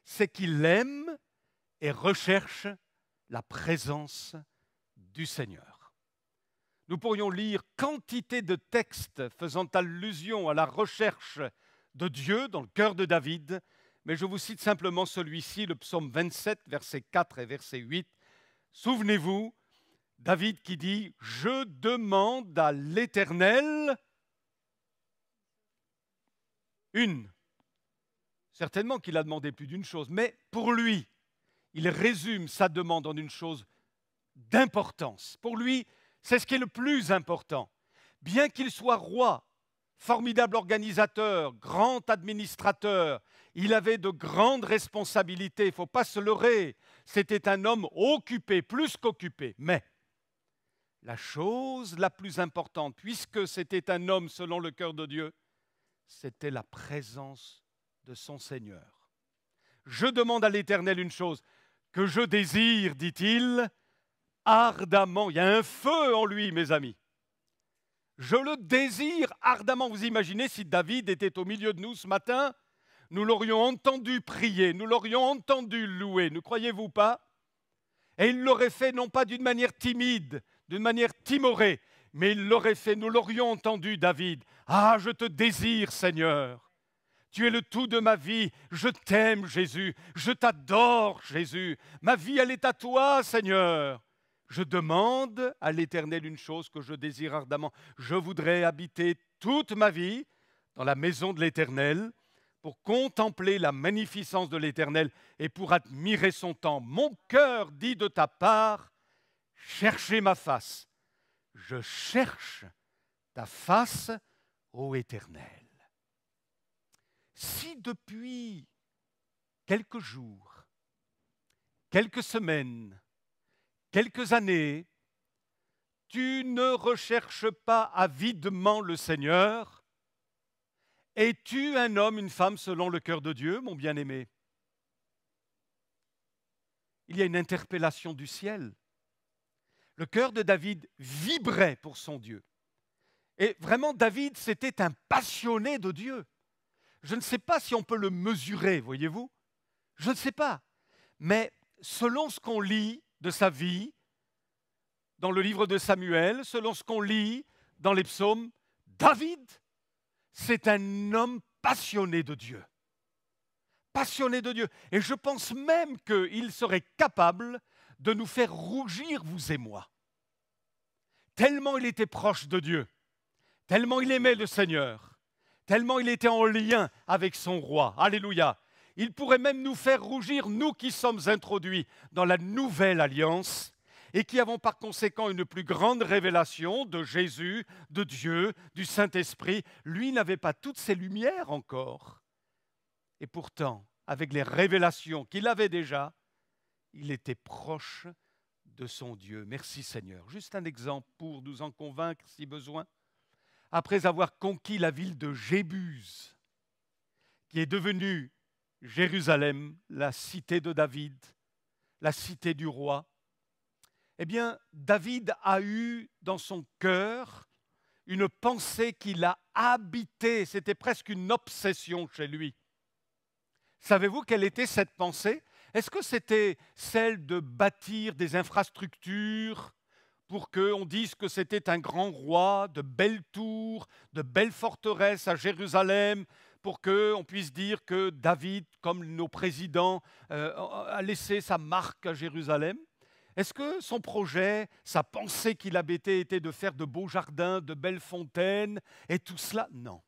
c'est qu'il aime et recherche la présence du Seigneur. Nous pourrions lire quantité de textes faisant allusion à la recherche de Dieu dans le cœur de David, mais je vous cite simplement celui-ci, le psaume 27, versets 4 et verset 8. Souvenez-vous, David qui dit « Je demande à l'Éternel une ». Certainement qu'il a demandé plus d'une chose, mais pour lui, il résume sa demande en une chose d'importance. Pour lui, c'est ce qui est le plus important. Bien qu'il soit roi, formidable organisateur, grand administrateur, il avait de grandes responsabilités, il ne faut pas se leurrer. C'était un homme occupé, plus qu'occupé. Mais la chose la plus importante, puisque c'était un homme selon le cœur de Dieu, c'était la présence de son Seigneur. Je demande à l'Éternel une chose, que je désire, dit-il, ardemment. Il y a un feu en lui, mes amis. Je le désire ardemment. Vous imaginez si David était au milieu de nous ce matin, nous l'aurions entendu prier, nous l'aurions entendu louer, ne croyez-vous pas? Et il l'aurait fait non pas d'une manière timide, d'une manière timorée, mais il l'aurait fait, nous l'aurions entendu, David. Ah, je te désire, Seigneur. Tu es le tout de ma vie. Je t'aime, Jésus. Je t'adore, Jésus. Ma vie, elle est à toi, Seigneur. Je demande à l'Éternel une chose que je désire ardemment. Je voudrais habiter toute ma vie dans la maison de l'Éternel pour contempler la magnificence de l'Éternel et pour admirer son temps. Mon cœur dit de ta part, cherchez ma face. Je cherche ta face, ô Éternel. Si depuis quelques jours, quelques semaines, quelques années, tu ne recherches pas avidement le Seigneur, es-tu un homme, une femme selon le cœur de Dieu, mon bien-aimé? Il y a une interpellation du ciel. Le cœur de David vibrait pour son Dieu. Et vraiment, David, c'était un passionné de Dieu. Je ne sais pas si on peut le mesurer, voyez-vous. Je ne sais pas. Mais selon ce qu'on lit de sa vie, dans le livre de Samuel, selon ce qu'on lit dans les psaumes, David, c'est un homme passionné de Dieu. Passionné de Dieu. Et je pense même qu'il serait capable de nous faire rougir, vous et moi. Tellement il était proche de Dieu, tellement il aimait le Seigneur, tellement il était en lien avec son roi. Alléluia. Il pourrait même nous faire rougir, nous qui sommes introduits dans la nouvelle alliance et qui avons par conséquent une plus grande révélation de Jésus, de Dieu, du Saint-Esprit. Lui n'avait pas toutes ces lumières encore. Et pourtant, avec les révélations qu'il avait déjà, il était proche de son Dieu. Merci Seigneur. Juste un exemple pour nous en convaincre si besoin. Après avoir conquis la ville de Jébus, qui est devenue Jérusalem, la cité de David, la cité du roi, eh bien, David a eu dans son cœur une pensée qui l'a habité. C'était presque une obsession chez lui. Savez-vous quelle était cette pensée? Est-ce que c'était celle de bâtir des infrastructures pour qu'on dise que c'était un grand roi, de belles tours, de belles forteresses à Jérusalem, pour qu'on puisse dire que David, comme nos présidents, a laissé sa marque à Jérusalem? Est-ce que son projet, sa pensée qu'il habitait était de faire de beaux jardins, de belles fontaines et tout cela? Non.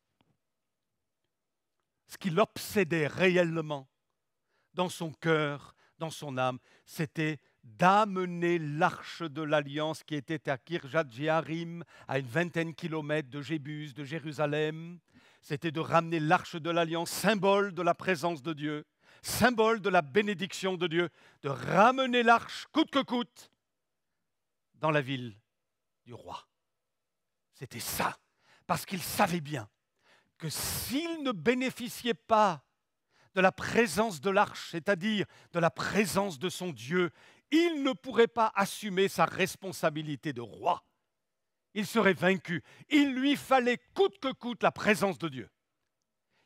Ce qui l'obsédait réellement dans son cœur, dans son âme, c'était d'amener l'arche de l'Alliance qui était à Kirjat Jearim, à une 20aine de kilomètres de Jébus, de Jérusalem. C'était de ramener l'arche de l'Alliance, symbole de la présence de Dieu, symbole de la bénédiction de Dieu, de ramener l'arche coûte que coûte dans la ville du roi. C'était ça, parce qu'il savait bien que s'il ne bénéficiait pas de la présence de l'arche, c'est-à-dire de la présence de son Dieu, il ne pourrait pas assumer sa responsabilité de roi. il serait vaincu. Il lui fallait coûte que coûte la présence de Dieu.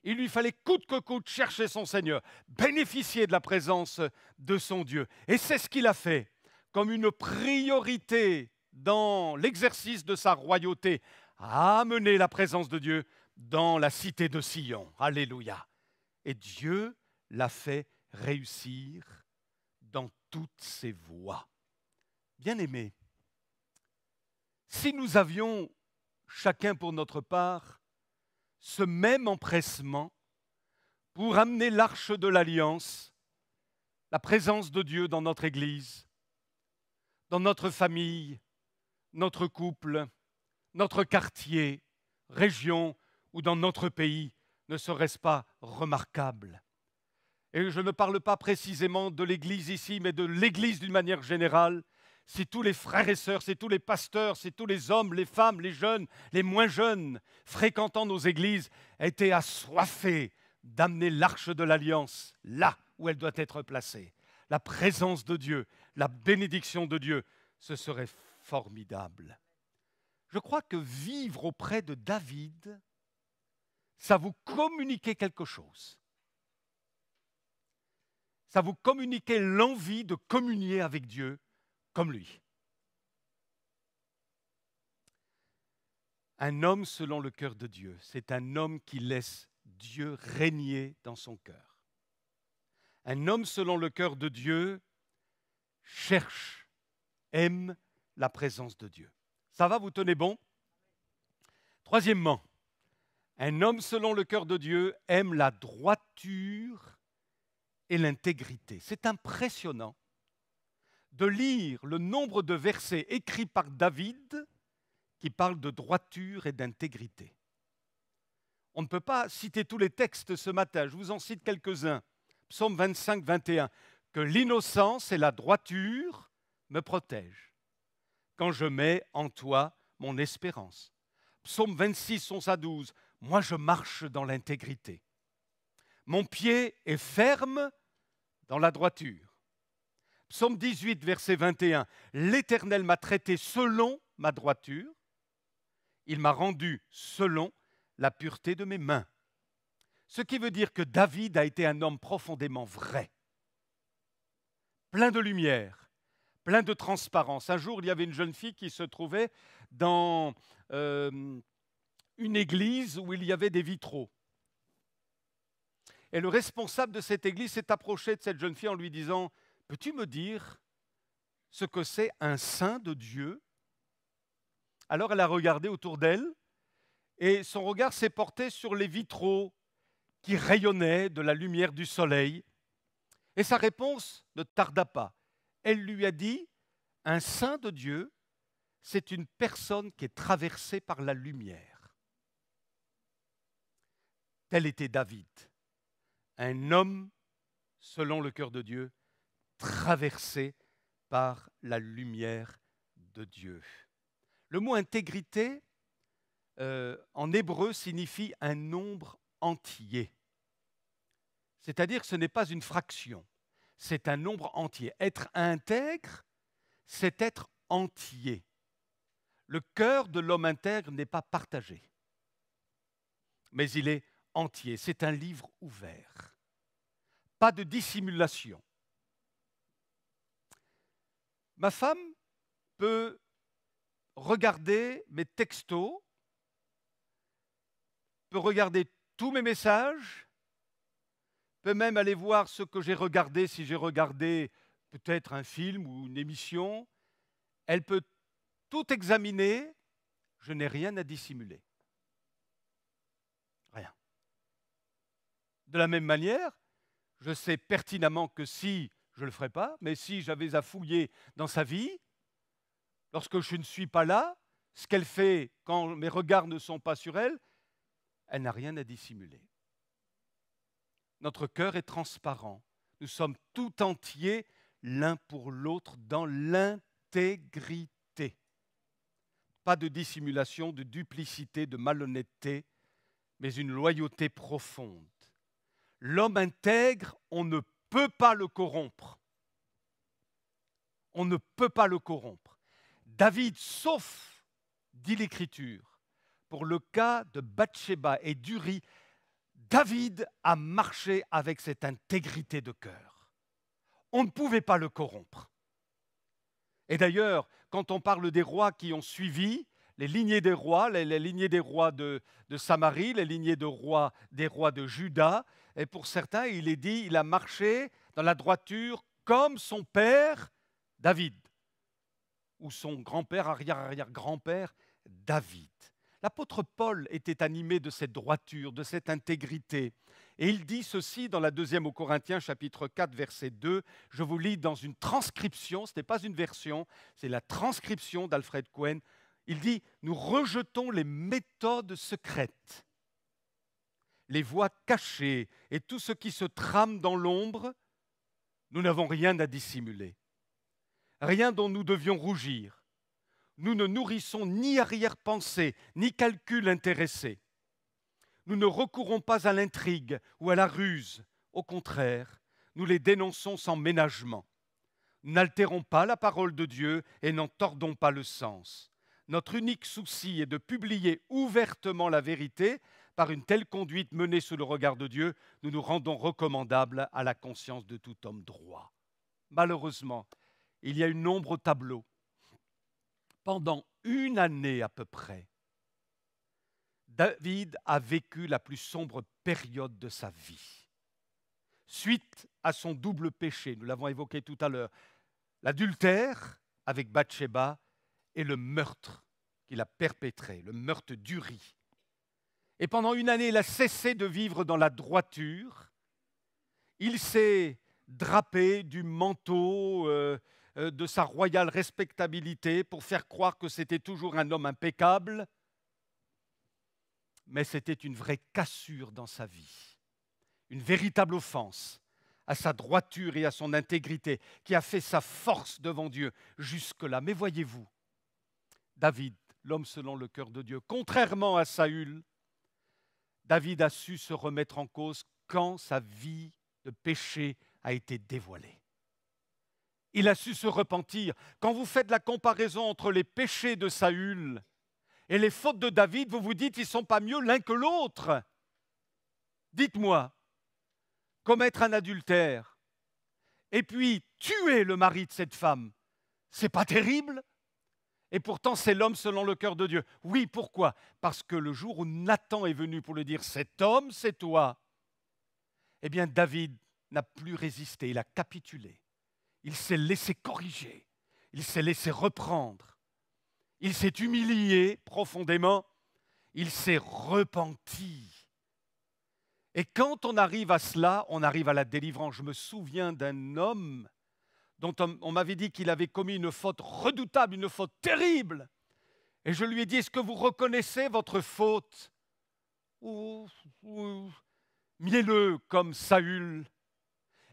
Il lui fallait coûte que coûte chercher son Seigneur, bénéficier de la présence de son Dieu. Et c'est ce qu'il a fait comme une priorité dans l'exercice de sa royauté, à amener la présence de Dieu dans la cité de Sion. Alléluia. Et Dieu l'a fait réussir dans toutes ses voies. Bien-aimés, si nous avions chacun pour notre part ce même empressement pour amener l'arche de l'Alliance, la présence de Dieu dans notre Église, dans notre famille, notre couple, notre quartier, région ou dans notre pays, ne serait-ce pas remarquable? Et je ne parle pas précisément de l'Église ici, mais de l'Église d'une manière générale. Si tous les frères et sœurs, si tous les pasteurs, si tous les hommes, les femmes, les jeunes, les moins jeunes, fréquentant nos églises, étaient assoiffés d'amener l'arche de l'Alliance là où elle doit être placée, la présence de Dieu, la bénédiction de Dieu, ce serait formidable. Je crois que vivre auprès de David, ça vous communiquait quelque chose. Ça vous communiquait l'envie de communier avec Dieu comme lui. Un homme selon le cœur de Dieu, c'est un homme qui laisse Dieu régner dans son cœur. Un homme selon le cœur de Dieu cherche, aime la présence de Dieu. Ça va, vous tenez bon? Troisièmement, un homme selon le cœur de Dieu aime la droiture et l'intégrité. C'est impressionnant de lire le nombre de versets écrits par David qui parlent de droiture et d'intégrité. On ne peut pas citer tous les textes ce matin, je vous en cite quelques-uns. Psaume 25, 21. Que l'innocence et la droiture me protègent quand je mets en toi mon espérance. Psaume 26, 11 à 12. Moi je marche dans l'intégrité. Mon pied est ferme dans la droiture. Psaume 18, verset 21. L'Éternel m'a traité selon ma droiture. Il m'a rendu selon la pureté de mes mains. Ce qui veut dire que David a été un homme profondément vrai, plein de lumière, plein de transparence. Un jour, il y avait une jeune fille qui se trouvait dans une église où il y avait des vitraux. Et le responsable de cette église s'est approché de cette jeune fille en lui disant « Peux-tu me dire ce que c'est un saint de Dieu ?» Alors elle a regardé autour d'elle et son regard s'est porté sur les vitraux qui rayonnaient de la lumière du soleil. Et sa réponse ne tarda pas. Elle lui a dit « Un saint de Dieu, c'est une personne qui est traversée par la lumière. » Tel était David, un homme selon le cœur de Dieu, traversé par la lumière de Dieu. Le mot intégrité, en hébreu, signifie un nombre entier. C'est-à-dire que ce n'est pas une fraction, c'est un nombre entier. Être intègre, c'est être entier. Le cœur de l'homme intègre n'est pas partagé, mais il est entier. C'est un livre ouvert. Pas de dissimulation. Ma femme peut regarder mes textos, peut regarder tous mes messages, peut même aller voir ce que j'ai regardé, si j'ai regardé peut-être un film ou une émission. Elle peut tout examiner, je n'ai rien à dissimuler. Rien. De la même manière, je sais pertinemment que si, je ne le ferai pas, mais si j'avais à fouiller dans sa vie, lorsque je ne suis pas là, ce qu'elle fait quand mes regards ne sont pas sur elle, elle n'a rien à dissimuler. Notre cœur est transparent. Nous sommes tout entiers l'un pour l'autre dans l'intégrité. Pas de dissimulation, de duplicité, de malhonnêteté, mais une loyauté profonde. L'homme intègre, on ne peut pas le corrompre. On ne peut pas le corrompre. David, sauf dit l'Écriture, pour le cas de Bathsheba et d'Uri, David a marché avec cette intégrité de cœur. On ne pouvait pas le corrompre. Et d'ailleurs, quand on parle des rois qui ont suivi, les lignées des rois, les lignées des rois de Samarie, les lignées des rois de Juda, et pour certains, il est dit, il a marché dans la droiture comme son père David, ou son grand-père, arrière-arrière-grand-père David. L'apôtre Paul était animé de cette droiture, de cette intégrité. Et il dit ceci dans la 2e aux Corinthiens, chapitre 4, verset 2. Je vous lis dans une transcription, ce n'est pas une version, c'est la transcription d'Alfred Cohen. Il dit « Nous rejetons les méthodes secrètes, les voies cachées et tout ce qui se trame dans l'ombre. Nous n'avons rien à dissimuler, rien dont nous devions rougir. Nous ne nourrissons ni arrière-pensée, ni calcul intéressé. Nous ne recourons pas à l'intrigue ou à la ruse. Au contraire, nous les dénonçons sans ménagement. Nous n'altérons pas la parole de Dieu et n'en tordons pas le sens. Notre unique souci est de publier ouvertement la vérité. Par une telle conduite menée sous le regard de Dieu, nous nous rendons recommandables à la conscience de tout homme droit. » Malheureusement, il y a une ombre au tableau. Pendant une année à peu près, David a vécu la plus sombre période de sa vie. Suite à son double péché, nous l'avons évoqué tout à l'heure, l'adultère avec Bathsheba et le meurtre qu'il a perpétré, le meurtre d'Uri. Et pendant une année, il a cessé de vivre dans la droiture. Il s'est drapé du manteau de sa royale respectabilité pour faire croire que c'était toujours un homme impeccable. Mais c'était une vraie cassure dans sa vie, une véritable offense à sa droiture et à son intégrité qui a fait sa force devant Dieu jusque-là. Mais voyez-vous, David, l'homme selon le cœur de Dieu, contrairement à Saül, David a su se remettre en cause quand sa vie de péché a été dévoilée. Il a su se repentir. Quand vous faites la comparaison entre les péchés de Saül et les fautes de David, vous vous dites qu'ils ne sont pas mieux l'un que l'autre. Dites-moi, commettre un adultère et puis tuer le mari de cette femme, c'est pas terrible? Et pourtant, c'est l'homme selon le cœur de Dieu. Oui, pourquoi? Parce que le jour où Nathan est venu pour lui dire « cet homme, c'est toi », eh bien, David n'a plus résisté, il a capitulé. Il s'est laissé corriger, il s'est laissé reprendre, il s'est humilié profondément, il s'est repenti. Et quand on arrive à cela, on arrive à la délivrance. Je me souviens d'un homme dont on m'avait dit qu'il avait commis une faute redoutable, une faute terrible. Et je lui ai dit, est-ce que vous reconnaissez votre faute? Mielleux comme Saül.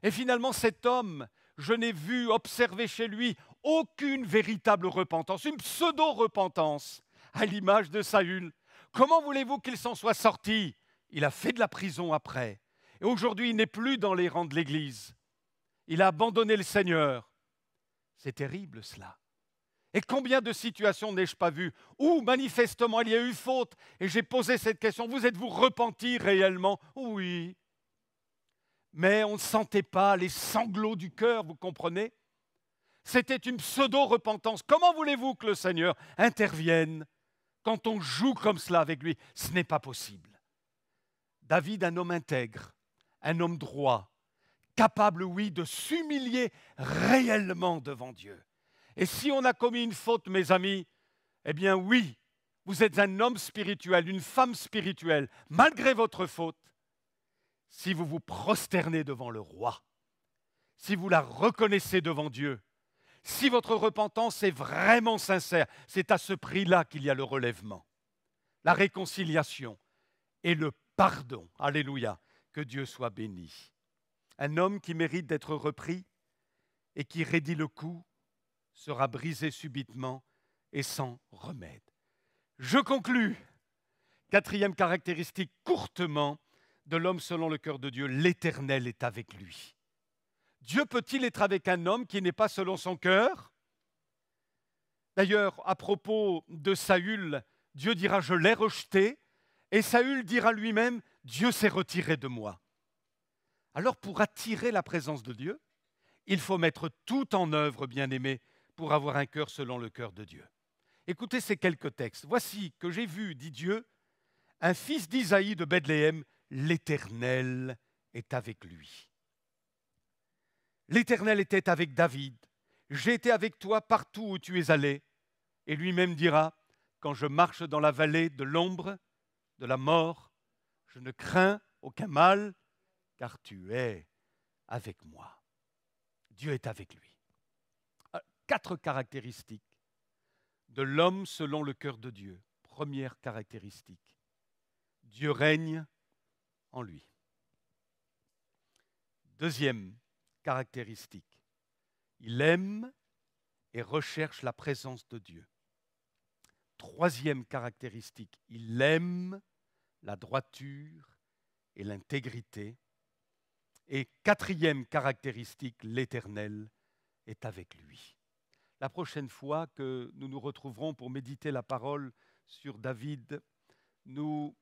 Et finalement, cet homme, je n'ai vu observer chez lui aucune véritable repentance, une pseudo-repentance, à l'image de Saül. Comment voulez-vous qu'il s'en soit sorti? Il a fait de la prison après. Et aujourd'hui, il n'est plus dans les rangs de l'Église. Il a abandonné le Seigneur. C'est terrible cela. Et combien de situations n'ai-je pas vues où manifestement il y a eu faute et j'ai posé cette question, vous êtes-vous repenti réellement? Oui. Mais on ne sentait pas les sanglots du cœur, vous comprenez? C'était une pseudo-repentance. Comment voulez-vous que le Seigneur intervienne quand on joue comme cela avec lui? Ce n'est pas possible. David, un homme intègre, un homme droit, capable, oui, de s'humilier réellement devant Dieu. Et si on a commis une faute, mes amis, eh bien oui, vous êtes un homme spirituel, une femme spirituelle, malgré votre faute. Si vous vous prosternez devant le roi, si vous la reconnaissez devant Dieu, si votre repentance est vraiment sincère, c'est à ce prix-là qu'il y a le relèvement, la réconciliation et le pardon. Alléluia, que Dieu soit béni. Un homme qui mérite d'être repris et qui raidit le coup sera brisé subitement et sans remède. Je conclus. 4e caractéristique courtement de l'homme selon le cœur de Dieu, l'Éternel est avec lui. Dieu peut-il être avec un homme qui n'est pas selon son cœur? D'ailleurs, à propos de Saül, Dieu dira « je l'ai rejeté » et Saül dira lui-même « Dieu s'est retiré de moi ». Alors pour attirer la présence de Dieu, il faut mettre tout en œuvre, bien-aimés, pour avoir un cœur selon le cœur de Dieu. Écoutez ces quelques textes. « Voici que j'ai vu, dit Dieu, un fils d'Isaïe de Bethléem, l'Éternel est avec lui. L'Éternel était avec David. J'ai été avec toi partout où tu es allé. » Et lui-même dira, « Quand je marche dans la vallée de l'ombre, de la mort, je ne crains aucun mal, car tu es avec moi. » Dieu est avec lui. 4 caractéristiques de l'homme selon le cœur de Dieu. Première caractéristique, Dieu règne en lui. Deuxième caractéristique, il aime et recherche la présence de Dieu. Troisième caractéristique, il aime la droiture et l'intégrité. Et quatrième caractéristique, l'Éternel est avec lui. La prochaine fois que nous nous retrouverons pour méditer la parole sur David, nous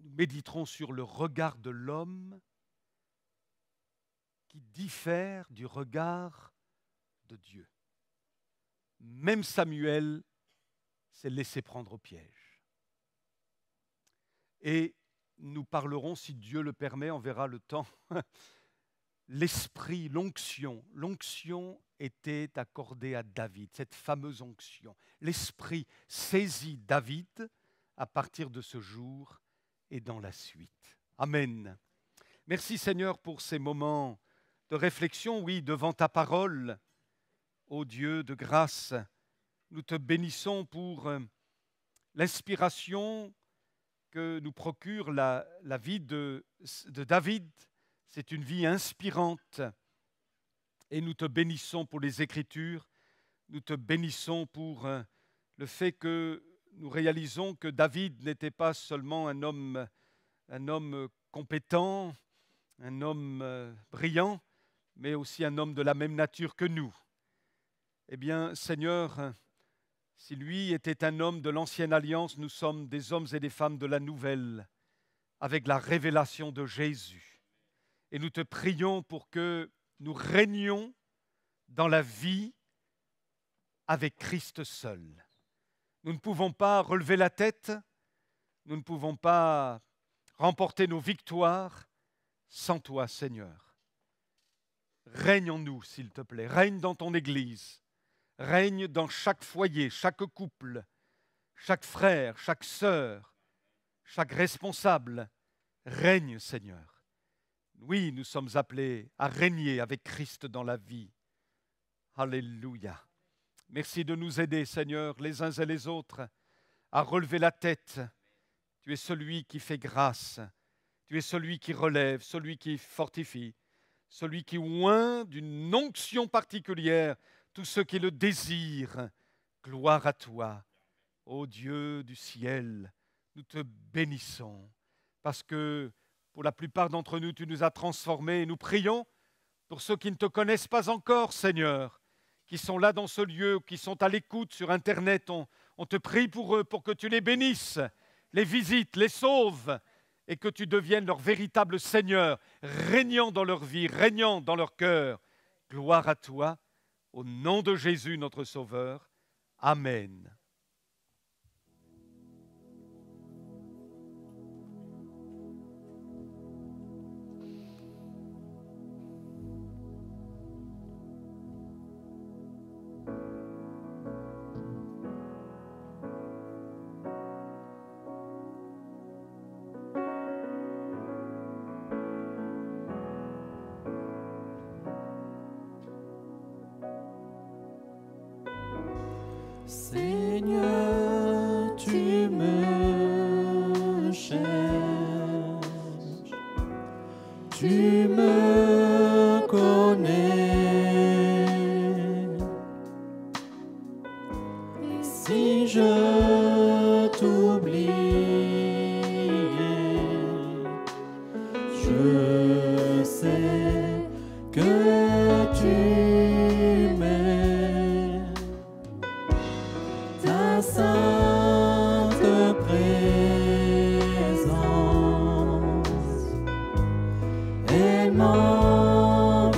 méditerons sur le regard de l'homme qui diffère du regard de Dieu. Même Samuel s'est laissé prendre au piège. Et nous parlerons, si Dieu le permet, on verra le temps, l'esprit, l'onction. L'onction était accordée à David, cette fameuse onction. L'esprit saisit David à partir de ce jour et dans la suite. Amen. Merci Seigneur pour ces moments de réflexion, oui, devant ta parole. Ô Dieu de grâce, nous te bénissons pour l'inspiration que nous procure la vie de David. C'est une vie inspirante. Et nous te bénissons pour les Écritures. Nous te bénissons pour le fait que nous réalisons que David n'était pas seulement un homme compétent, un homme brillant, mais aussi un homme de la même nature que nous. Eh bien, Seigneur, si lui était un homme de l'ancienne alliance, nous sommes des hommes et des femmes de la nouvelle, avec la révélation de Jésus. Et nous te prions pour que nous régnions dans la vie avec Christ seul. Nous ne pouvons pas relever la tête, nous ne pouvons pas remporter nos victoires sans toi, Seigneur. Règne en nous, s'il te plaît. Règne dans ton Église. Règne dans chaque foyer, chaque couple, chaque frère, chaque sœur, chaque responsable. Règne, Seigneur. Oui, nous sommes appelés à régner avec Christ dans la vie. Alléluia. Merci de nous aider, Seigneur, les uns et les autres, à relever la tête. Tu es celui qui fait grâce. Tu es celui qui relève, celui qui fortifie, celui qui oint d'une onction particulière tous ceux qui le désirent. Gloire à toi, ô Dieu du ciel. Nous te bénissons parce que pour la plupart d'entre nous, tu nous as transformés et nous prions pour ceux qui ne te connaissent pas encore, Seigneur, qui sont là dans ce lieu, qui sont à l'écoute sur Internet. On te prie pour eux, pour que tu les bénisses, les visites, les sauves et que tu deviennes leur véritable Seigneur, régnant dans leur vie, régnant dans leur cœur. Gloire à toi, au nom de Jésus, notre Sauveur. Amen. Seigneur, tu me cherches, tu me connais. Et si je t'oublie, je sais que tu m'aimes. m'environne.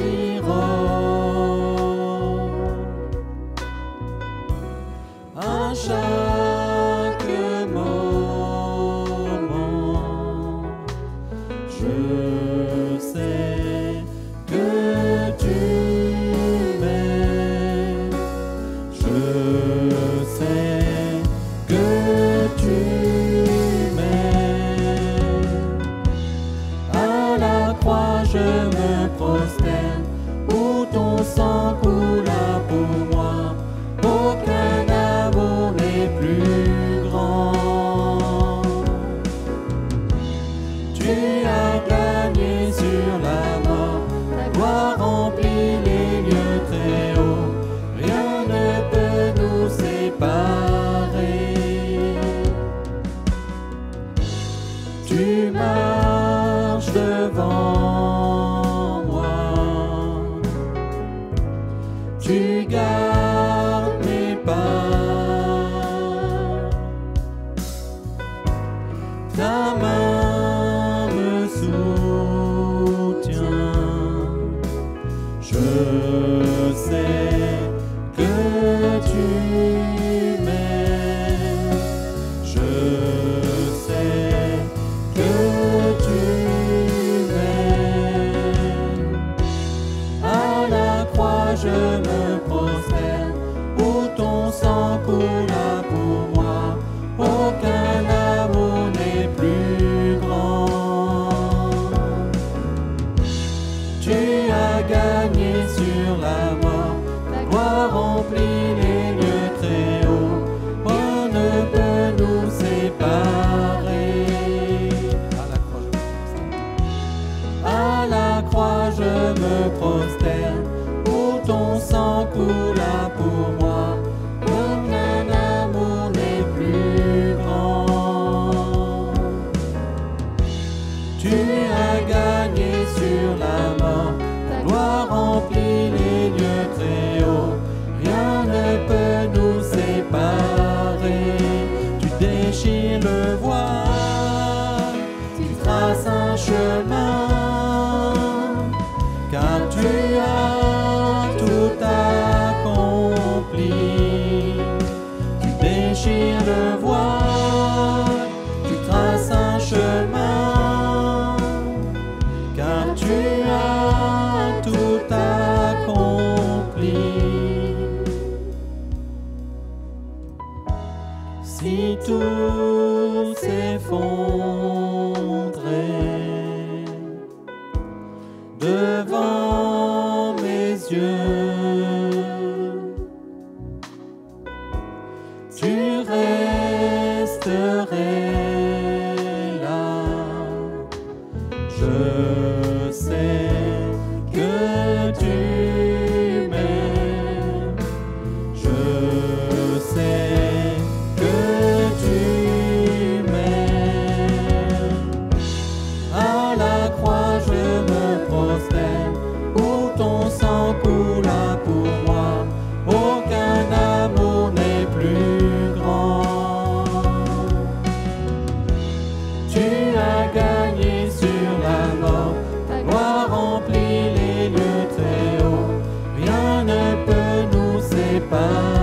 À chaque moment, je sais que tu m'aimes. Je sais que tu m'aimes. À la croix je me prosterne, où ton sang coula pour moi. Aucun amour n'est plus grand. Tu as gagné sur la mort, ta gloire remplit les lieux très hauts. Rien ne peut nous séparer. Tu marches devant moi, tu gardes mes pas. Ta main me soutient. Je sais que tu m'aimes. Je sais que tu m'aimes. À la croix je me prosterne, où ton sang coula pour moi. Aucun amour n'est plus grand. Tu as gagné sur la mort, ta gloire remplit les lieux très hauts. Rien ne peut nous séparer. À la croix je me prosterne, où ton sang coula pour moi. Aucun amour n'est plus grand. Tu as gagné sur la mort, ta gloire remplit les lieux très hauts. Rien ne peut nous séparer. Tu déchires le voile, tu traces un chemin, car tu as tout accompli. Tu déchires le voile, tu traces un chemin, car tu as tout accompli. Si tout s'effondrait devant mes yeux, tu resterais là. Je sais que tu m'aimes. Je sais que tu m'aimes. À la croix je me prosterne, où ton sang coula pour moi. Aucun amour n'est plus grand. Tu as gagné sur la mort, ta gloire remplit les lieux très hauts. Rien ne peut nous séparer.